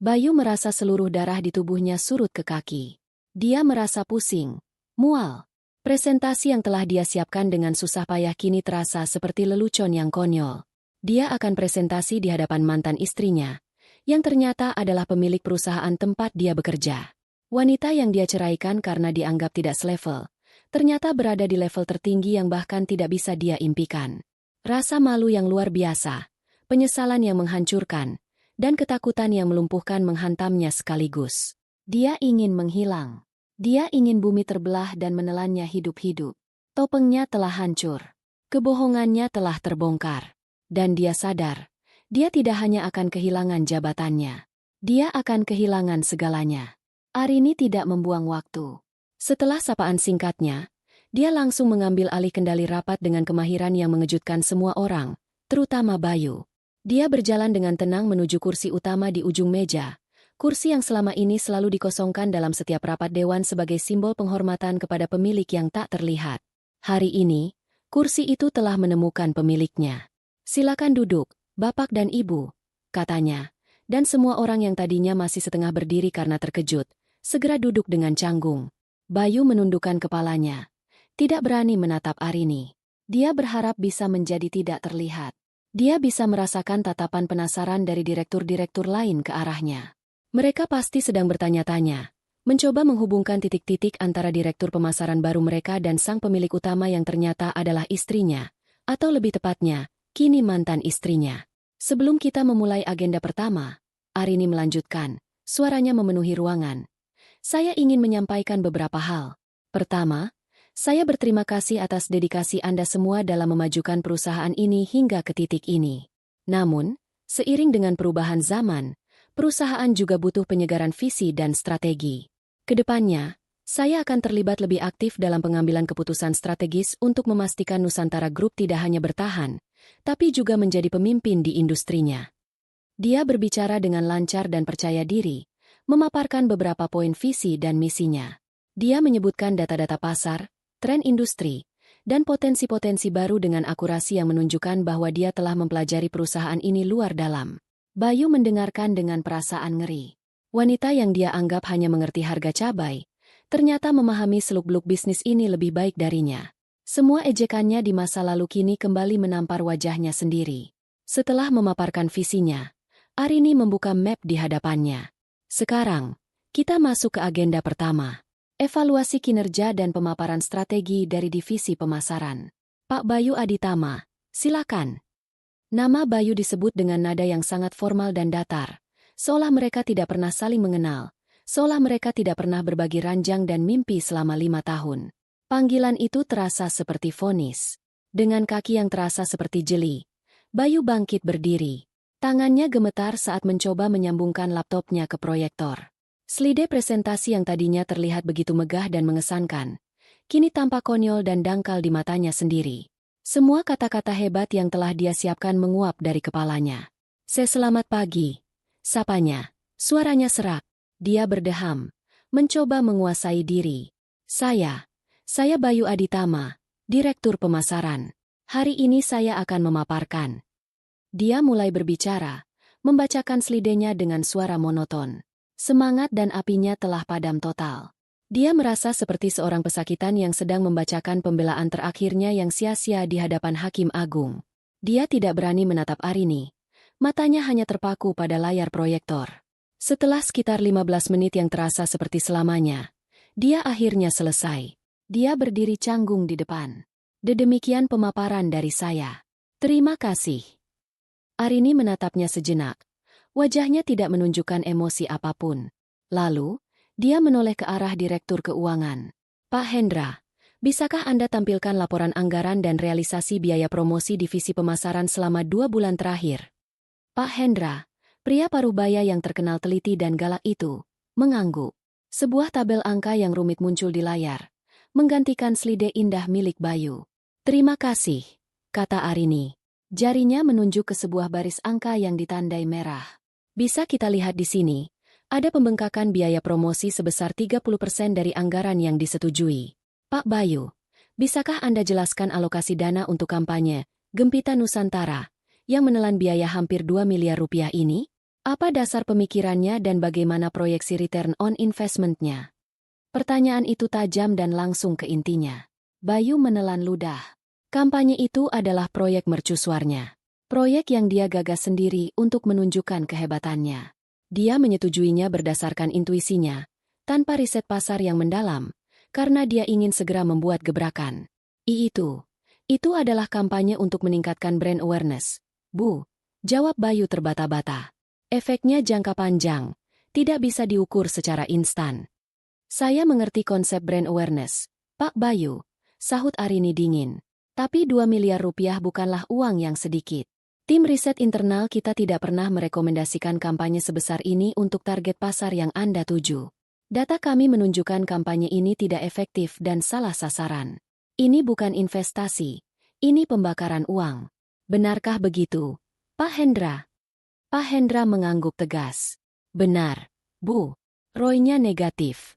[SPEAKER 1] Bayu merasa seluruh darah di tubuhnya surut ke kaki. Dia merasa pusing, mual. Presentasi yang telah dia siapkan dengan susah payah kini terasa seperti lelucon yang konyol. Dia akan presentasi di hadapan mantan istrinya, yang ternyata adalah pemilik perusahaan tempat dia bekerja. Wanita yang dia ceraikan karena dianggap tidak selevel, ternyata berada di level tertinggi yang bahkan tidak bisa dia impikan. Rasa malu yang luar biasa, penyesalan yang menghancurkan, dan ketakutan yang melumpuhkan menghantamnya sekaligus. Dia ingin menghilang. Dia ingin bumi terbelah dan menelannya hidup-hidup. Topengnya telah hancur. Kebohongannya telah terbongkar. Dan dia sadar, dia tidak hanya akan kehilangan jabatannya. Dia akan kehilangan segalanya. Arini tidak membuang waktu. Setelah sapaan singkatnya, dia langsung mengambil alih kendali rapat dengan kemahiran yang mengejutkan semua orang, terutama Bayu. Dia berjalan dengan tenang menuju kursi utama di ujung meja. Kursi yang selama ini selalu dikosongkan dalam setiap rapat dewan sebagai simbol penghormatan kepada pemilik yang tak terlihat. Hari ini, kursi itu telah menemukan pemiliknya. "Silakan duduk, Bapak dan Ibu," katanya. Dan semua orang yang tadinya masih setengah berdiri karena terkejut, segera duduk dengan canggung. Bayu menundukkan kepalanya. Tidak berani menatap Arini. Dia berharap bisa menjadi tidak terlihat. Dia bisa merasakan tatapan penasaran dari direktur-direktur lain ke arahnya. Mereka pasti sedang bertanya-tanya, mencoba menghubungkan titik-titik antara direktur pemasaran baru mereka dan sang pemilik utama yang ternyata adalah istrinya, atau lebih tepatnya, kini mantan istrinya. "Sebelum kita memulai agenda pertama," Arini melanjutkan, suaranya memenuhi ruangan, "saya ingin menyampaikan beberapa hal. Pertama, Saya berterima kasih atas dedikasi Anda semua dalam memajukan perusahaan ini hingga ke titik ini. Namun, seiring dengan perubahan zaman, perusahaan juga butuh penyegaran visi dan strategi. Kedepannya, saya akan terlibat lebih aktif dalam pengambilan keputusan strategis untuk memastikan Nusantara Group tidak hanya bertahan, tapi juga menjadi pemimpin di industrinya. Dia berbicara dengan lancar dan percaya diri, memaparkan beberapa poin visi dan misinya. Dia menyebutkan data-data pasar, tren industri, dan potensi-potensi baru dengan akurasi yang menunjukkan bahwa dia telah mempelajari perusahaan ini luar dalam. Bayu mendengarkan dengan perasaan ngeri. Wanita yang dia anggap hanya mengerti harga cabai, ternyata memahami seluk-beluk bisnis ini lebih baik darinya. Semua ejekannya di masa lalu kini kembali menampar wajahnya sendiri. Setelah memaparkan visinya, Arini membuka map di hadapannya. Sekarang, kita masuk ke agenda pertama. Evaluasi kinerja dan pemaparan strategi dari divisi pemasaran. Pak Bayu Aditama, silakan. Nama Bayu disebut dengan nada yang sangat formal dan datar, seolah mereka tidak pernah saling mengenal, seolah mereka tidak pernah berbagi ranjang dan mimpi selama 5 tahun. Panggilan itu terasa seperti vonis. Dengan kaki yang terasa seperti jeli, Bayu bangkit berdiri. Tangannya gemetar saat mencoba menyambungkan laptopnya ke proyektor. Slide presentasi yang tadinya terlihat begitu megah dan mengesankan, kini tampak konyol dan dangkal di matanya sendiri. Semua kata-kata hebat yang telah dia siapkan menguap dari kepalanya. Selamat pagi, sapanya. Suaranya serak. Dia berdeham, mencoba menguasai diri. Saya Bayu Aditama, Direktur Pemasaran. Hari ini saya akan memaparkan. Dia mulai berbicara, membacakan slidenya dengan suara monoton. Semangat dan apinya telah padam total. Dia merasa seperti seorang pesakitan yang sedang membacakan pembelaan terakhirnya yang sia-sia di hadapan Hakim Agung. Dia tidak berani menatap Arini. Matanya hanya terpaku pada layar proyektor. Setelah sekitar 15 menit yang terasa seperti selamanya, dia akhirnya selesai. Dia berdiri canggung di depan. Demikian pemaparan dari saya. Terima kasih. Arini menatapnya sejenak. Wajahnya tidak menunjukkan emosi apapun. Lalu, dia menoleh ke arah Direktur Keuangan. Pak Hendra, bisakah Anda tampilkan laporan anggaran dan realisasi biaya promosi divisi pemasaran selama 2 bulan terakhir? Pak Hendra, pria parubaya yang terkenal teliti dan galak itu, mengangguk. Sebuah tabel angka yang rumit muncul di layar, menggantikan slide indah milik Bayu. Terima kasih, kata Arini. Jarinya menunjuk ke sebuah baris angka yang ditandai merah. Bisa kita lihat di sini, ada pembengkakan biaya promosi sebesar 30% dari anggaran yang disetujui. Pak Bayu, bisakah Anda jelaskan alokasi dana untuk kampanye Gempita Nusantara yang menelan biaya hampir 2 miliar rupiah ini? Apa dasar pemikirannya dan bagaimana proyeksi return on investment-nya? Pertanyaan itu tajam dan langsung ke intinya. Bayu menelan ludah. Kampanye itu adalah proyek mercusuarnya. Proyek yang dia gagas sendiri untuk menunjukkan kehebatannya. Dia menyetujuinya berdasarkan intuisinya, tanpa riset pasar yang mendalam, karena dia ingin segera membuat gebrakan. Itu adalah kampanye untuk meningkatkan brand awareness. Bu, jawab Bayu terbata-bata. Efeknya jangka panjang, tidak bisa diukur secara instan. Saya mengerti konsep brand awareness, Pak Bayu, sahut Arini dingin. Tapi 2 miliar rupiah bukanlah uang yang sedikit. Tim riset internal kita tidak pernah merekomendasikan kampanye sebesar ini untuk target pasar yang Anda tuju. Data kami menunjukkan kampanye ini tidak efektif dan salah sasaran. Ini bukan investasi, ini pembakaran uang. Benarkah begitu, Pak Hendra? Pak Hendra mengangguk tegas. Benar, Bu. Roy-nya negatif.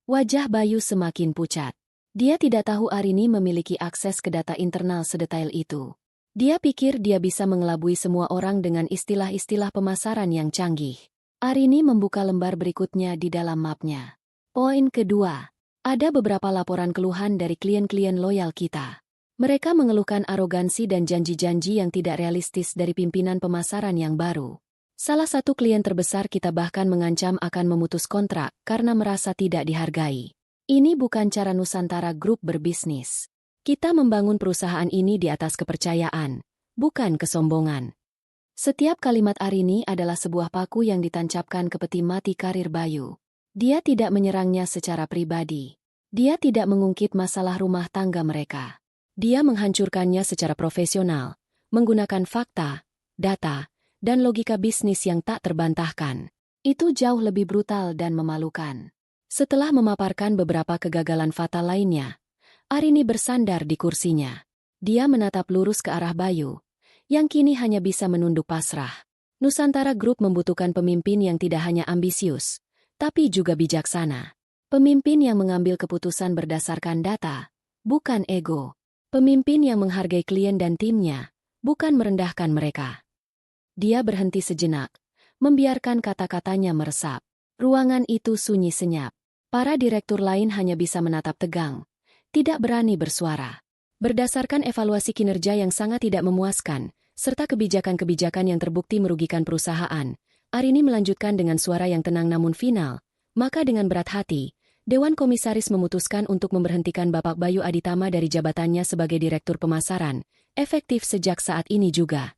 [SPEAKER 1] Wajah Bayu semakin pucat. Dia tidak tahu Arini memiliki akses ke data internal sedetail itu. Dia pikir dia bisa mengelabui semua orang dengan istilah-istilah pemasaran yang canggih. Arini membuka lembar berikutnya di dalam mapnya. Poin kedua, ada beberapa laporan keluhan dari klien-klien loyal kita. Mereka mengeluhkan arogansi dan janji-janji yang tidak realistis dari pimpinan pemasaran yang baru. Salah satu klien terbesar kita bahkan mengancam akan memutus kontrak karena merasa tidak dihargai. Ini bukan cara Nusantara Group berbisnis. Kita membangun perusahaan ini di atas kepercayaan, bukan kesombongan. Setiap kalimat Arini adalah sebuah paku yang ditancapkan ke peti mati karir Bayu. Dia tidak menyerangnya secara pribadi. Dia tidak mengungkit masalah rumah tangga mereka. Dia menghancurkannya secara profesional, menggunakan fakta, data, dan logika bisnis yang tak terbantahkan. Itu jauh lebih brutal dan memalukan. Setelah memaparkan beberapa kegagalan fatal lainnya, Arini bersandar di kursinya. Dia menatap lurus ke arah Bayu, yang kini hanya bisa menunduk pasrah. Nusantara Group membutuhkan pemimpin yang tidak hanya ambisius, tapi juga bijaksana. Pemimpin yang mengambil keputusan berdasarkan data, bukan ego. Pemimpin yang menghargai klien dan timnya, bukan merendahkan mereka. Dia berhenti sejenak, membiarkan kata-katanya meresap. Ruangan itu sunyi senyap. Para direktur lain hanya bisa menatap tegang, tidak berani bersuara. Berdasarkan evaluasi kinerja yang sangat tidak memuaskan, serta kebijakan-kebijakan yang terbukti merugikan perusahaan, Arini melanjutkan dengan suara yang tenang namun final, maka dengan berat hati, Dewan Komisaris memutuskan untuk memberhentikan Bapak Bayu Aditama dari jabatannya sebagai Direktur Pemasaran, efektif sejak saat ini juga.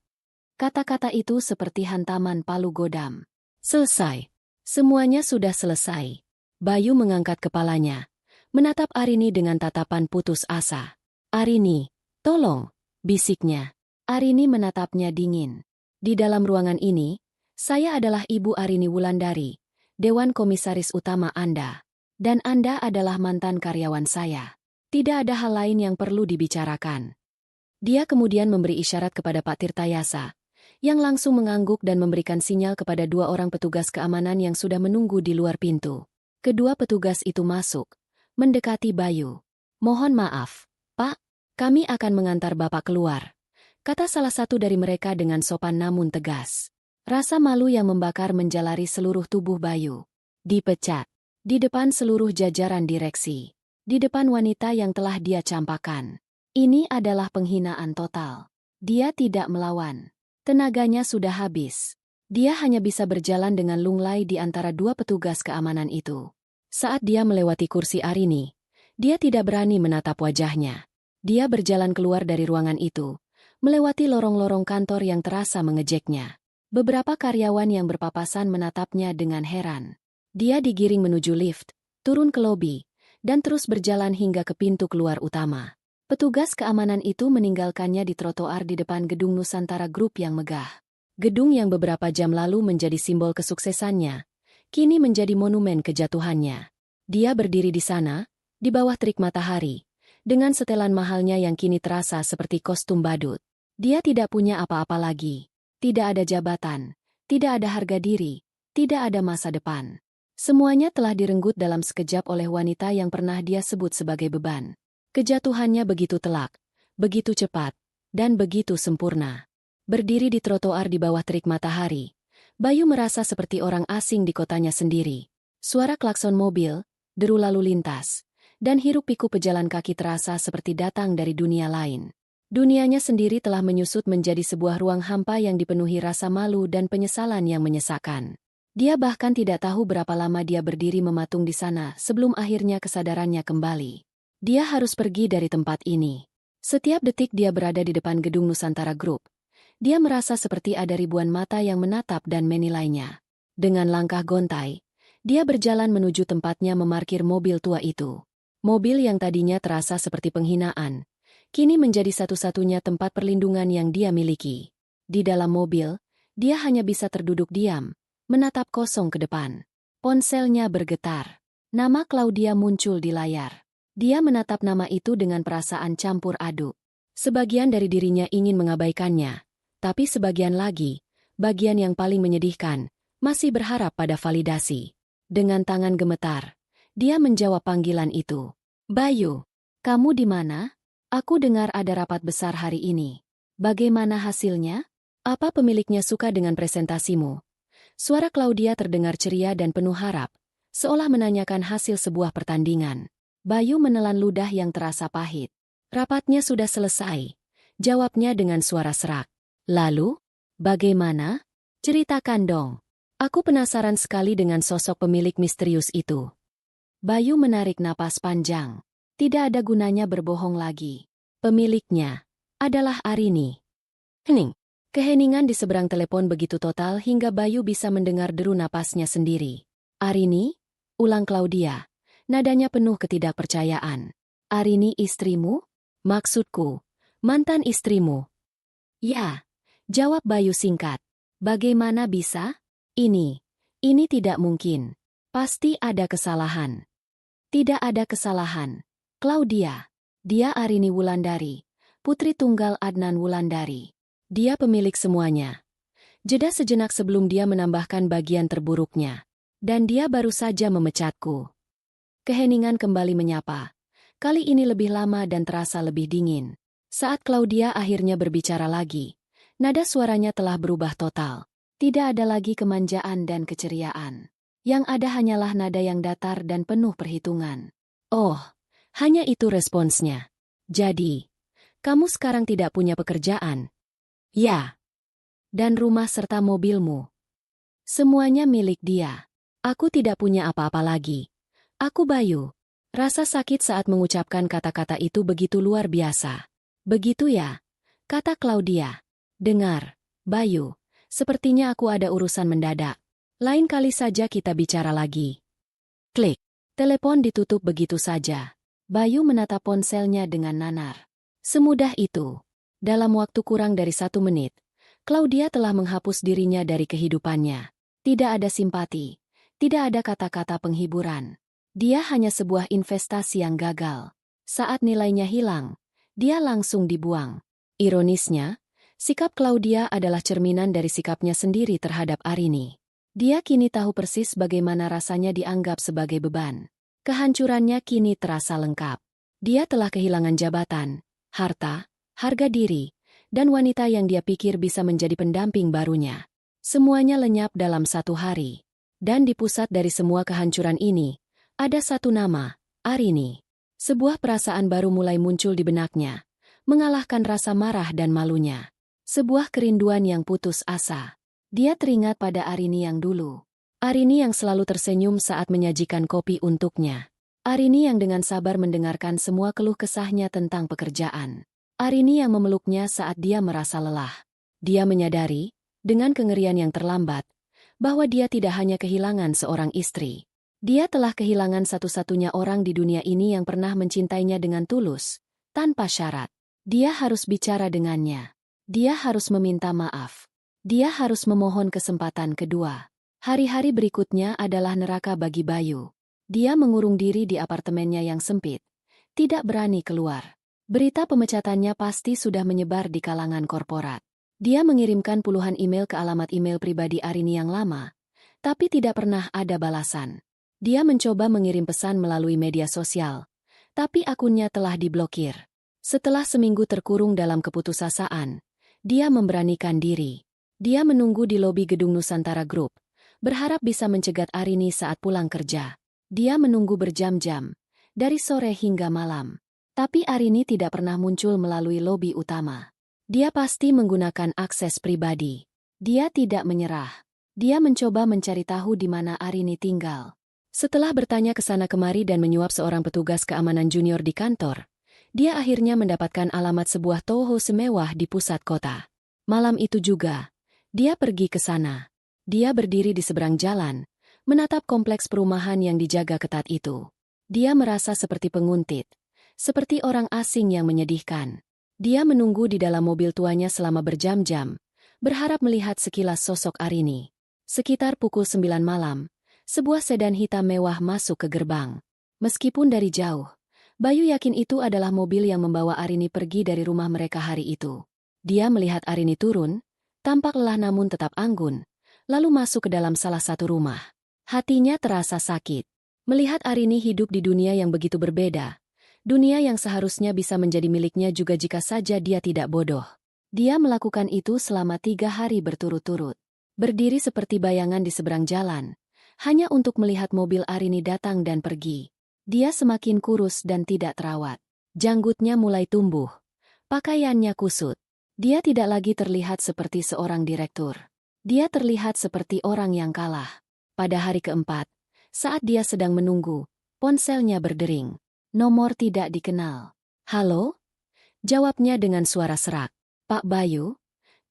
[SPEAKER 1] Kata-kata itu seperti hantaman palu godam. Selesai. Semuanya sudah selesai. Bayu mengangkat kepalanya, menatap Arini dengan tatapan putus asa. Arini, tolong, bisiknya. Arini menatapnya dingin. Di dalam ruangan ini, saya adalah Ibu Arini Wulandari, Dewan Komisaris Utama Anda. Dan Anda adalah mantan karyawan saya. Tidak ada hal lain yang perlu dibicarakan. Dia kemudian memberi isyarat kepada Pak Tirtayasa, yang langsung mengangguk dan memberikan sinyal kepada 2 orang petugas keamanan yang sudah menunggu di luar pintu. Kedua petugas itu masuk, mendekati Bayu. Mohon maaf, Pak, kami akan mengantar Bapak keluar, kata salah satu dari mereka dengan sopan namun tegas. Rasa malu yang membakar menjalari seluruh tubuh Bayu. Dipecat. Di depan seluruh jajaran direksi. Di depan wanita yang telah dia campakan. Ini adalah penghinaan total. Dia tidak melawan. Tenaganya sudah habis. Dia hanya bisa berjalan dengan lunglai di antara 2 petugas keamanan itu. Saat dia melewati kursi Arini, dia tidak berani menatap wajahnya. Dia berjalan keluar dari ruangan itu, melewati lorong-lorong kantor yang terasa mengejeknya. Beberapa karyawan yang berpapasan menatapnya dengan heran. Dia digiring menuju lift, turun ke lobi, dan terus berjalan hingga ke pintu keluar utama. Petugas keamanan itu meninggalkannya di trotoar di depan gedung Nusantara Group yang megah. Gedung yang beberapa jam lalu menjadi simbol kesuksesannya, kini menjadi monumen kejatuhannya. Dia berdiri di sana, di bawah terik matahari, dengan setelan mahalnya yang kini terasa seperti kostum badut. Dia tidak punya apa-apa lagi. Tidak ada jabatan, tidak ada harga diri, tidak ada masa depan. Semuanya telah direnggut dalam sekejap oleh wanita yang pernah dia sebut sebagai beban. Kejatuhannya begitu telak, begitu cepat, dan begitu sempurna. Berdiri di trotoar di bawah terik matahari, Bayu merasa seperti orang asing di kotanya sendiri. Suara klakson mobil, deru lalu lintas, dan hiruk-pikuk pejalan kaki terasa seperti datang dari dunia lain. Dunianya sendiri telah menyusut menjadi sebuah ruang hampa yang dipenuhi rasa malu dan penyesalan yang menyesakkan. Dia bahkan tidak tahu berapa lama dia berdiri mematung di sana sebelum akhirnya kesadarannya kembali. Dia harus pergi dari tempat ini. Setiap detik dia berada di depan gedung Nusantara Group. Dia merasa seperti ada ribuan mata yang menatap dan menilainya. Dengan langkah gontai, dia berjalan menuju tempatnya memarkir mobil tua itu. Mobil yang tadinya terasa seperti penghinaan, kini menjadi satu-satunya tempat perlindungan yang dia miliki. Di dalam mobil, dia hanya bisa terduduk diam, menatap kosong ke depan. Ponselnya bergetar. Nama Claudia muncul di layar. Dia menatap nama itu dengan perasaan campur aduk. Sebagian dari dirinya ingin mengabaikannya, tapi sebagian lagi, bagian yang paling menyedihkan, masih berharap pada validasi. Dengan tangan gemetar, dia menjawab panggilan itu. Bayu, kamu di mana? Aku dengar ada rapat besar hari ini. Bagaimana hasilnya? Apa pemiliknya suka dengan presentasimu? Suara Claudia terdengar ceria dan penuh harap, seolah menanyakan hasil sebuah pertandingan. Bayu menelan ludah yang terasa pahit. Rapatnya sudah selesai, jawabnya dengan suara serak. Lalu, bagaimana? Ceritakan dong. Aku penasaran sekali dengan sosok pemilik misterius itu. Bayu menarik napas panjang. Tidak ada gunanya berbohong lagi. Pemiliknya adalah Arini. Hening. Keheningan di seberang telepon begitu total hingga Bayu bisa mendengar deru napasnya sendiri. Arini? Ulang Claudia, Nadanya penuh ketidakpercayaan. Arini istrimu? Maksudku, mantan istrimu. Ya, jawab Bayu singkat. Bagaimana bisa? Ini tidak mungkin. Pasti ada kesalahan. Tidak ada kesalahan. Claudia. Dia Arini Wulandari, putri tunggal Adnan Wulandari. Dia pemilik semuanya. Jeda sejenak sebelum dia menambahkan bagian terburuknya. Dan dia baru saja memecatku. Keheningan kembali menyapa. Kali ini lebih lama dan terasa lebih dingin. Saat Claudia akhirnya berbicara lagi, nada suaranya telah berubah total. Tidak ada lagi kemanjaan dan keceriaan. Yang ada hanyalah nada yang datar dan penuh perhitungan. Oh, hanya itu responsnya. Jadi, kamu sekarang tidak punya pekerjaan? Ya. Dan rumah serta mobilmu. Semuanya milik dia. Aku tidak punya apa-apa lagi. Aku Bayu. Rasa sakit saat mengucapkan kata-kata itu begitu luar biasa. Begitu ya? Kata Claudia. Dengar, Bayu. Sepertinya aku ada urusan mendadak. Lain kali saja kita bicara lagi. Klik. Telepon ditutup begitu saja. Bayu menatap ponselnya dengan nanar. Semudah itu. Dalam waktu kurang dari 1 menit, Claudia telah menghapus dirinya dari kehidupannya. Tidak ada simpati. Tidak ada kata-kata penghiburan. Dia hanya sebuah investasi yang gagal. Saat nilainya hilang, dia langsung dibuang. Ironisnya, sikap Claudia adalah cerminan dari sikapnya sendiri terhadap Arini. Dia kini tahu persis bagaimana rasanya dianggap sebagai beban. Kehancurannya kini terasa lengkap. Dia telah kehilangan jabatan, harta, harga diri, dan wanita yang dia pikir bisa menjadi pendamping barunya. Semuanya lenyap dalam 1 hari. Dan di pusat dari semua kehancuran ini, ada satu nama, Arini. Sebuah perasaan baru mulai muncul di benaknya, mengalahkan rasa marah dan malunya. Sebuah kerinduan yang putus asa. Dia teringat pada Arini yang dulu. Arini yang selalu tersenyum saat menyajikan kopi untuknya. Arini yang dengan sabar mendengarkan semua keluh kesahnya tentang pekerjaan. Arini yang memeluknya saat dia merasa lelah. Dia menyadari, dengan kengerian yang terlambat, bahwa dia tidak hanya kehilangan seorang istri. Dia telah kehilangan satu-satunya orang di dunia ini yang pernah mencintainya dengan tulus, tanpa syarat. Dia harus bicara dengannya. Dia harus meminta maaf. Dia harus memohon kesempatan kedua. Hari-hari berikutnya adalah neraka bagi Bayu. Dia mengurung diri di apartemennya yang sempit. Tidak berani keluar. Berita pemecatannya pasti sudah menyebar di kalangan korporat. Dia mengirimkan puluhan email ke alamat email pribadi Arini yang lama, tapi tidak pernah ada balasan. Dia mencoba mengirim pesan melalui media sosial, tapi akunnya telah diblokir. Setelah seminggu terkurung dalam keputusasaan, dia memberanikan diri. Dia menunggu di lobi gedung Nusantara Group, berharap bisa mencegat Arini saat pulang kerja. Dia menunggu berjam-jam, dari sore hingga malam. Tapi Arini tidak pernah muncul melalui lobi utama. Dia pasti menggunakan akses pribadi. Dia tidak menyerah. Dia mencoba mencari tahu di mana Arini tinggal. Setelah bertanya ke sana kemari dan menyuap seorang petugas keamanan junior di kantor, dia akhirnya mendapatkan alamat sebuah townhouse mewah di pusat kota. Malam itu juga, dia pergi ke sana. Dia berdiri di seberang jalan, menatap kompleks perumahan yang dijaga ketat itu. Dia merasa seperti penguntit, seperti orang asing yang menyedihkan. Dia menunggu di dalam mobil tuanya selama berjam-jam, berharap melihat sekilas sosok Arini. Sekitar pukul 9 malam, sebuah sedan hitam mewah masuk ke gerbang. Meskipun dari jauh, Bayu yakin itu adalah mobil yang membawa Arini pergi dari rumah mereka hari itu. Dia melihat Arini turun, tampak lelah namun tetap anggun, lalu masuk ke dalam salah satu rumah. Hatinya terasa sakit. Melihat Arini hidup di dunia yang begitu berbeda. Dunia yang seharusnya bisa menjadi miliknya juga jika saja dia tidak bodoh. Dia melakukan itu selama 3 hari berturut-turut. Berdiri seperti bayangan di seberang jalan, hanya untuk melihat mobil Arini datang dan pergi. Dia semakin kurus dan tidak terawat. Janggutnya mulai tumbuh. Pakaiannya kusut. Dia tidak lagi terlihat seperti seorang direktur. Dia terlihat seperti orang yang kalah. Pada hari keempat, saat dia sedang menunggu, ponselnya berdering. Nomor tidak dikenal. Halo? Jawabnya dengan suara serak. Pak Bayu?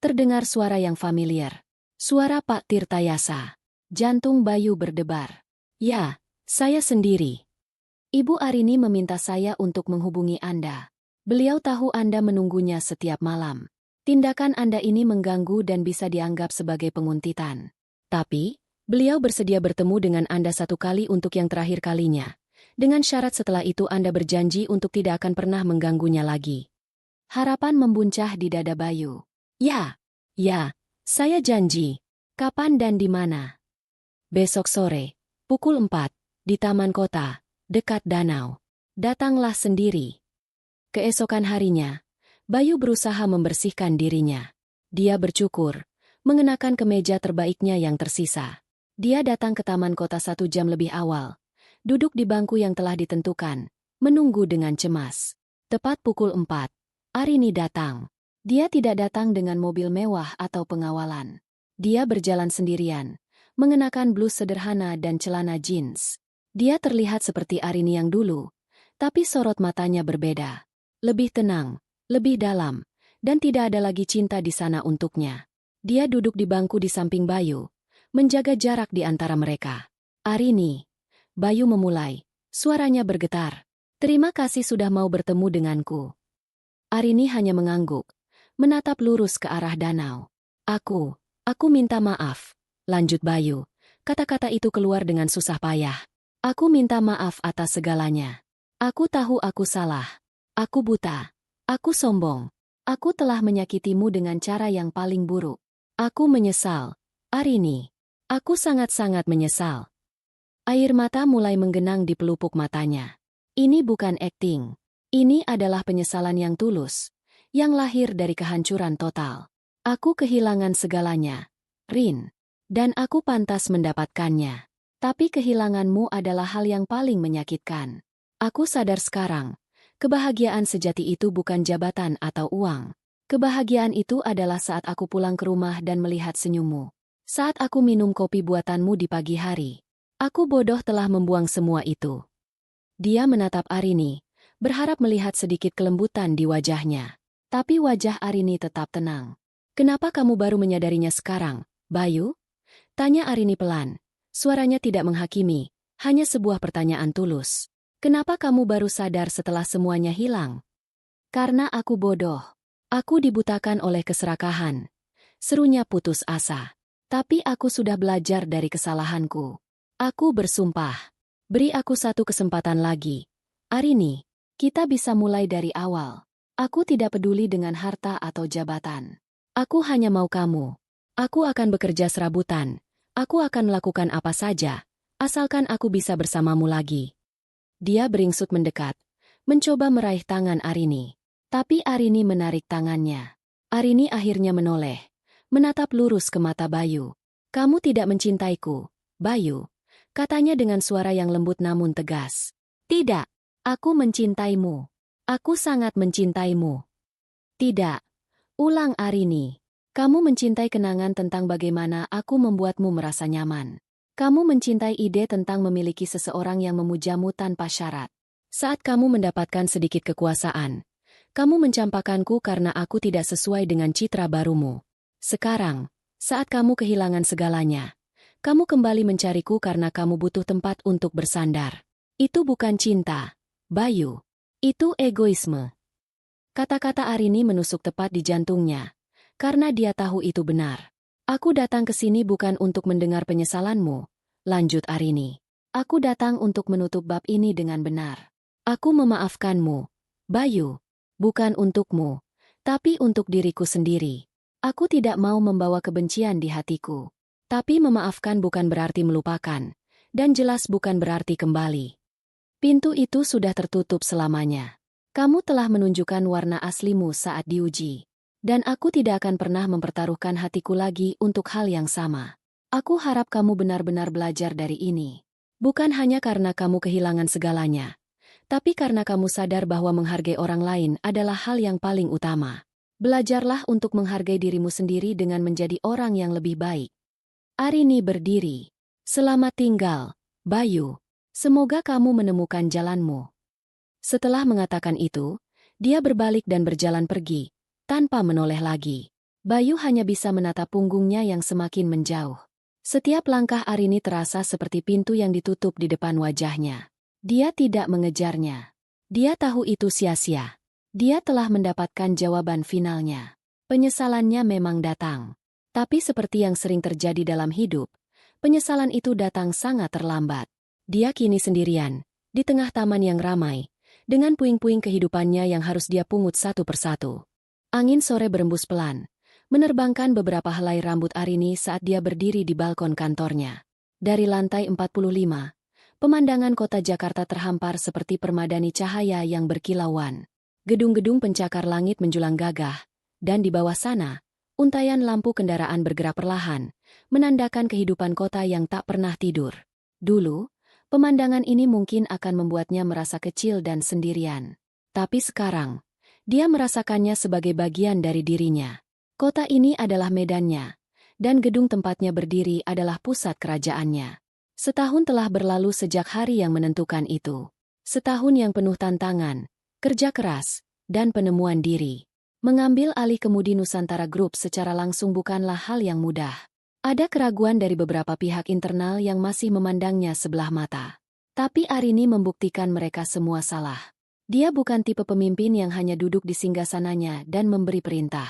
[SPEAKER 1] Terdengar suara yang familiar. Suara Pak Tirtayasa. Jantung Bayu berdebar. Ya, saya sendiri. Ibu Arini meminta saya untuk menghubungi Anda. Beliau tahu Anda menunggunya setiap malam. Tindakan Anda ini mengganggu dan bisa dianggap sebagai penguntitan. Tapi, beliau bersedia bertemu dengan Anda satu kali untuk yang terakhir kalinya. Dengan syarat setelah itu Anda berjanji untuk tidak akan pernah mengganggunya lagi. Harapan membuncah di dada Bayu. Ya, saya janji. Kapan dan di mana? Besok sore, pukul 4, di Taman Kota, dekat danau. Datanglah sendiri. Keesokan harinya, Bayu berusaha membersihkan dirinya. Dia bercukur, mengenakan kemeja terbaiknya yang tersisa. Dia datang ke Taman Kota 1 jam lebih awal. Duduk di bangku yang telah ditentukan, menunggu dengan cemas. Tepat pukul 4, Arini datang. Dia tidak datang dengan mobil mewah atau pengawalan. Dia berjalan sendirian, mengenakan blus sederhana dan celana jeans. Dia terlihat seperti Arini yang dulu, tapi sorot matanya berbeda. Lebih tenang, lebih dalam, dan tidak ada lagi cinta di sana untuknya. Dia duduk di bangku di samping Bayu, menjaga jarak di antara mereka. Arini, Bayu memulai, suaranya bergetar. Terima kasih sudah mau bertemu denganku. Arini hanya mengangguk, menatap lurus ke arah danau. Aku minta maaf, lanjut Bayu. Kata-kata itu keluar dengan susah payah. Aku minta maaf atas segalanya. Aku tahu aku salah. Aku buta. Aku sombong. Aku telah menyakitimu dengan cara yang paling buruk. Aku menyesal, Arini. Aku sangat-sangat menyesal. Air mata mulai menggenang di pelupuk matanya. Ini bukan akting. Ini adalah penyesalan yang tulus, yang lahir dari kehancuran total. Aku kehilangan segalanya, Rin, dan aku pantas mendapatkannya. Tapi kehilanganmu adalah hal yang paling menyakitkan. Aku sadar sekarang, kebahagiaan sejati itu bukan jabatan atau uang. Kebahagiaan itu adalah saat aku pulang ke rumah dan melihat senyummu. Saat aku minum kopi buatanmu di pagi hari. Aku bodoh telah membuang semua itu. Dia menatap Arini, berharap melihat sedikit kelembutan di wajahnya. Tapi wajah Arini tetap tenang. Kenapa kamu baru menyadarinya sekarang, Bayu? Tanya Arini pelan. Suaranya tidak menghakimi, hanya sebuah pertanyaan tulus. Kenapa kamu baru sadar setelah semuanya hilang? Karena aku bodoh. Aku dibutakan oleh keserakahan. Serunya putus asa. Tapi aku sudah belajar dari kesalahanku. Aku bersumpah. Beri aku satu kesempatan lagi. Arini, kita bisa mulai dari awal. Aku tidak peduli dengan harta atau jabatan. Aku hanya mau kamu. Aku akan bekerja serabutan. Aku akan melakukan apa saja, asalkan aku bisa bersamamu lagi. Dia beringsut mendekat, mencoba meraih tangan Arini. Tapi Arini menarik tangannya. Arini akhirnya menoleh, menatap lurus ke mata Bayu. Kamu tidak mencintaiku, Bayu, katanya dengan suara yang lembut namun tegas. Tidak, aku mencintaimu. Aku sangat mencintaimu. Tidak. Ulang Arini. Kamu mencintai kenangan tentang bagaimana aku membuatmu merasa nyaman. Kamu mencintai ide tentang memiliki seseorang yang memujamu tanpa syarat. Saat kamu mendapatkan sedikit kekuasaan, kamu mencampakkanku karena aku tidak sesuai dengan citra barumu. Sekarang, saat kamu kehilangan segalanya, kamu kembali mencariku karena kamu butuh tempat untuk bersandar. Itu bukan cinta, Bayu. Itu egoisme. Kata-kata Arini menusuk tepat di jantungnya, karena dia tahu itu benar. Aku datang ke sini bukan untuk mendengar penyesalanmu, lanjut Arini. Aku datang untuk menutup bab ini dengan benar. Aku memaafkanmu, Bayu, bukan untukmu, tapi untuk diriku sendiri. Aku tidak mau membawa kebencian di hatiku. Tapi memaafkan bukan berarti melupakan, dan jelas bukan berarti kembali. Pintu itu sudah tertutup selamanya. Kamu telah menunjukkan warna aslimu saat diuji. Dan aku tidak akan pernah mempertaruhkan hatiku lagi untuk hal yang sama. Aku harap kamu benar-benar belajar dari ini. Bukan hanya karena kamu kehilangan segalanya, tapi karena kamu sadar bahwa menghargai orang lain adalah hal yang paling utama. Belajarlah untuk menghargai dirimu sendiri dengan menjadi orang yang lebih baik. Arini berdiri. Selamat tinggal, Bayu. Semoga kamu menemukan jalanmu. Setelah mengatakan itu, dia berbalik dan berjalan pergi, tanpa menoleh lagi. Bayu hanya bisa menatap punggungnya yang semakin menjauh. Setiap langkah Arini terasa seperti pintu yang ditutup di depan wajahnya. Dia tidak mengejarnya. Dia tahu itu sia-sia. Dia telah mendapatkan jawaban finalnya. Penyesalannya memang datang. Tapi seperti yang sering terjadi dalam hidup, penyesalan itu datang sangat terlambat. Dia kini sendirian, di tengah taman yang ramai, dengan puing-puing kehidupannya yang harus dia pungut satu persatu. Angin sore berembus pelan, menerbangkan beberapa helai rambut Arini saat dia berdiri di balkon kantornya. Dari lantai 45, pemandangan kota Jakarta terhampar seperti permadani cahaya yang berkilauan. Gedung-gedung pencakar langit menjulang gagah, dan di bawah sana, untaian lampu kendaraan bergerak perlahan, menandakan kehidupan kota yang tak pernah tidur. Dulu, pemandangan ini mungkin akan membuatnya merasa kecil dan sendirian. Tapi sekarang, dia merasakannya sebagai bagian dari dirinya. Kota ini adalah medannya, dan gedung tempatnya berdiri adalah pusat kerajaannya. Setahun telah berlalu sejak hari yang menentukan itu. Setahun yang penuh tantangan, kerja keras, dan penemuan diri. Mengambil alih kemudi Nusantara Group secara langsung bukanlah hal yang mudah. Ada keraguan dari beberapa pihak internal yang masih memandangnya sebelah mata. Tapi Arini membuktikan mereka semua salah. Dia bukan tipe pemimpin yang hanya duduk di singgasananya dan memberi perintah.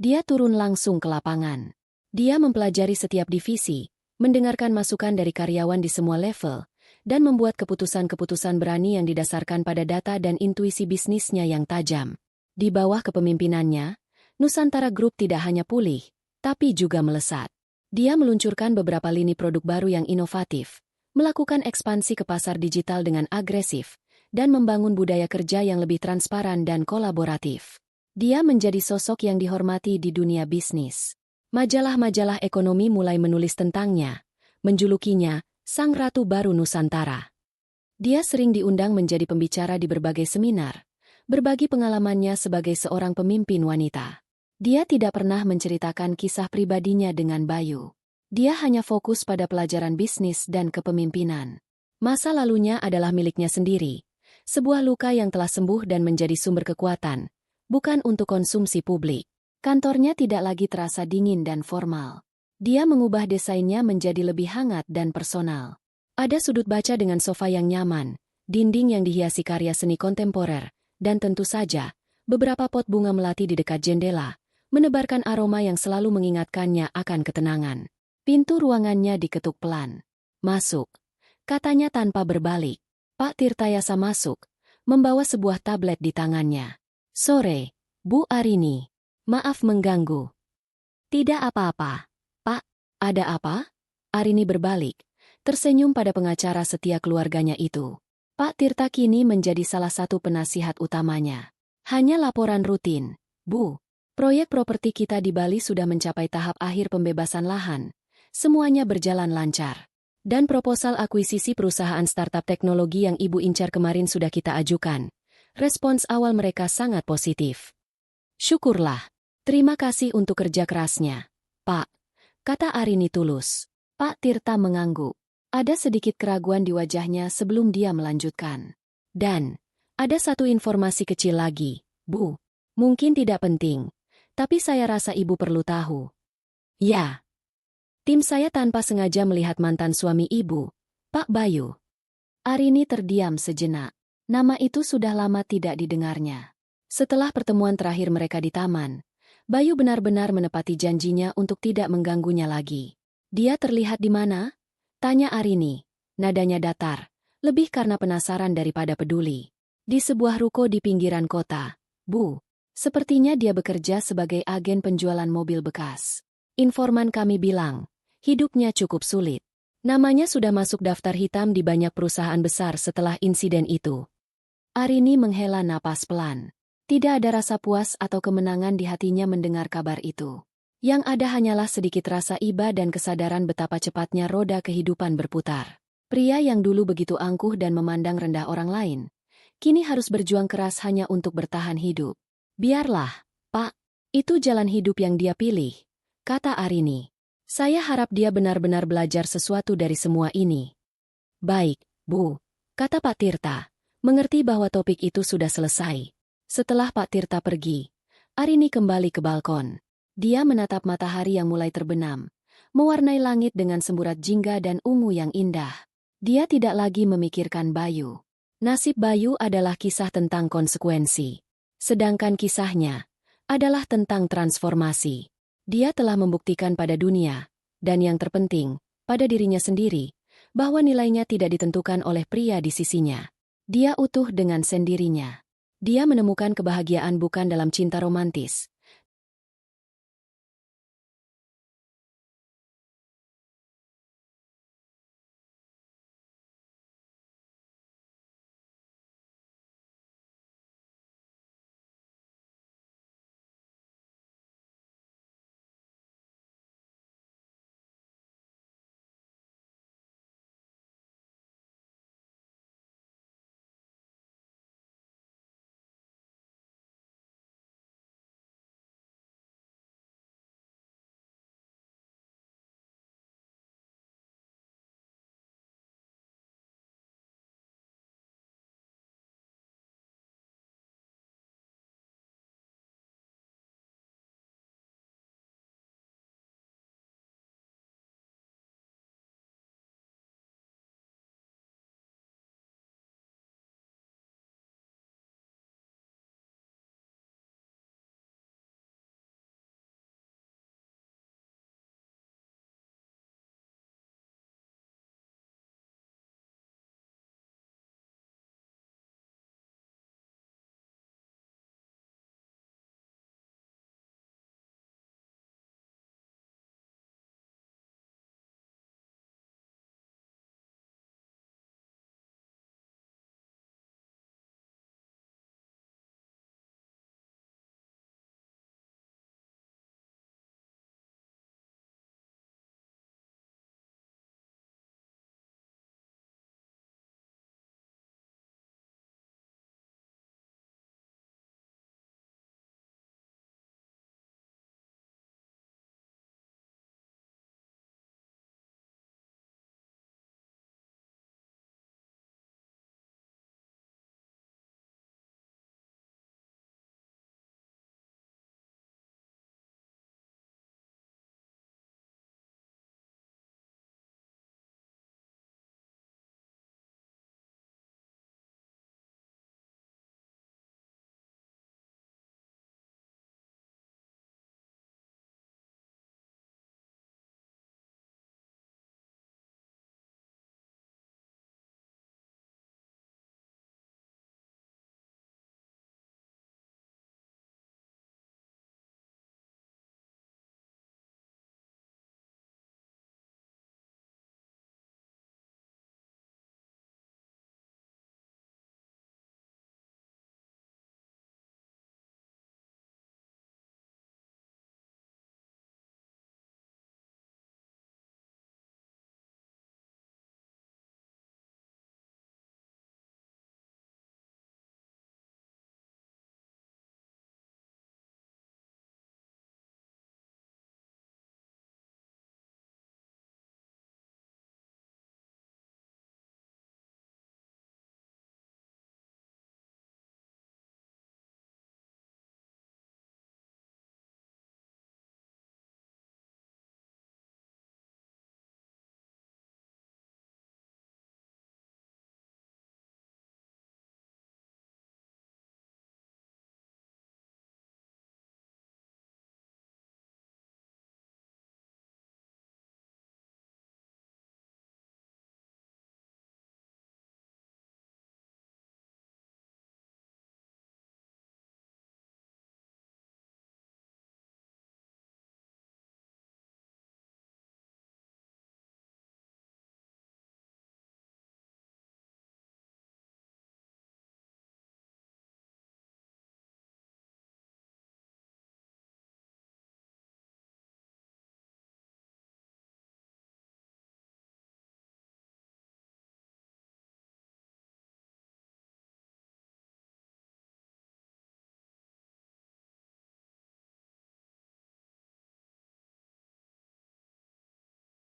[SPEAKER 1] Dia turun langsung ke lapangan. Dia mempelajari setiap divisi, mendengarkan masukan dari karyawan di semua level, dan membuat keputusan-keputusan berani yang didasarkan pada data dan intuisi bisnisnya yang tajam. Di bawah kepemimpinannya, Nusantara Group tidak hanya pulih, tapi juga melesat. Dia meluncurkan beberapa lini produk baru yang inovatif, melakukan ekspansi ke pasar digital dengan agresif, dan membangun budaya kerja yang lebih transparan dan kolaboratif. Dia menjadi sosok yang dihormati di dunia bisnis. Majalah-majalah ekonomi mulai menulis tentangnya, menjulukinya Sang Ratu Baru Nusantara. Dia sering diundang menjadi pembicara di berbagai seminar, berbagi pengalamannya sebagai seorang pemimpin wanita. Dia tidak pernah menceritakan kisah pribadinya dengan Bayu. Dia hanya fokus pada pelajaran bisnis dan kepemimpinan. Masa lalunya adalah miliknya sendiri, sebuah luka yang telah sembuh dan menjadi sumber kekuatan, bukan untuk konsumsi publik. Kantornya tidak lagi terasa dingin dan formal. Dia mengubah desainnya menjadi lebih hangat dan personal. Ada sudut baca dengan sofa yang nyaman, dinding yang dihiasi karya seni kontemporer, dan tentu saja, beberapa pot bunga melati di dekat jendela, menebarkan aroma yang selalu mengingatkannya akan ketenangan. Pintu ruangannya diketuk pelan. "Masuk," katanya tanpa berbalik. Pak Tirtayasa masuk, membawa sebuah tablet di tangannya. "Sore, Bu Arini. Maaf mengganggu." "Tidak apa-apa, Pak. Ada apa?" Arini berbalik, tersenyum pada pengacara setia keluarganya itu. Pak Tirta kini menjadi salah satu penasihat utamanya. "Hanya laporan rutin, Bu. Proyek properti kita di Bali sudah mencapai tahap akhir pembebasan lahan. Semuanya berjalan lancar. Dan proposal akuisisi perusahaan startup teknologi yang Ibu incar kemarin sudah kita ajukan. Respons awal mereka sangat positif." "Syukurlah. Terima kasih untuk kerja kerasnya, Pak," kata Arini tulus. Pak Tirta mengangguk. Ada sedikit keraguan di wajahnya sebelum dia melanjutkan. "Dan, ada satu informasi kecil lagi, Bu. Mungkin tidak penting, tapi saya rasa Ibu perlu tahu." "Ya." "Tim saya tanpa sengaja melihat mantan suami Ibu, Pak Bayu." Arini terdiam sejenak. Nama itu sudah lama tidak didengarnya. Setelah pertemuan terakhir mereka di taman, Bayu benar-benar menepati janjinya untuk tidak mengganggunya lagi. "Dia terlihat di mana?" tanya Arini. Nadanya datar, lebih karena penasaran daripada peduli. "Di sebuah ruko di pinggiran kota, Bu. Sepertinya dia bekerja sebagai agen penjualan mobil bekas. Informan kami bilang, hidupnya cukup sulit. Namanya sudah masuk daftar hitam di banyak perusahaan besar setelah insiden itu." Arini menghela napas pelan. Tidak ada rasa puas atau kemenangan di hatinya mendengar kabar itu. Yang ada hanyalah sedikit rasa iba dan kesadaran betapa cepatnya roda kehidupan berputar. Pria yang dulu begitu angkuh dan memandang rendah orang lain, kini harus berjuang keras hanya untuk bertahan hidup. "Biarlah, Pak. Itu jalan hidup yang dia pilih," kata Arini. "Saya harap dia benar-benar belajar sesuatu dari semua ini." "Baik, Bu," kata Pak Tirta, mengerti bahwa topik itu sudah selesai. Setelah Pak Tirta pergi, Arini kembali ke balkon. Dia menatap matahari yang mulai terbenam, mewarnai langit dengan semburat jingga dan ungu yang indah. Dia tidak lagi memikirkan Bayu. Nasib Bayu adalah kisah tentang konsekuensi. Sedangkan kisahnya adalah tentang transformasi. Dia telah membuktikan pada dunia, dan yang terpenting, pada dirinya sendiri, bahwa nilainya tidak ditentukan oleh pria di sisinya. Dia utuh dengan sendirinya. Dia menemukan kebahagiaan bukan dalam cinta romantis,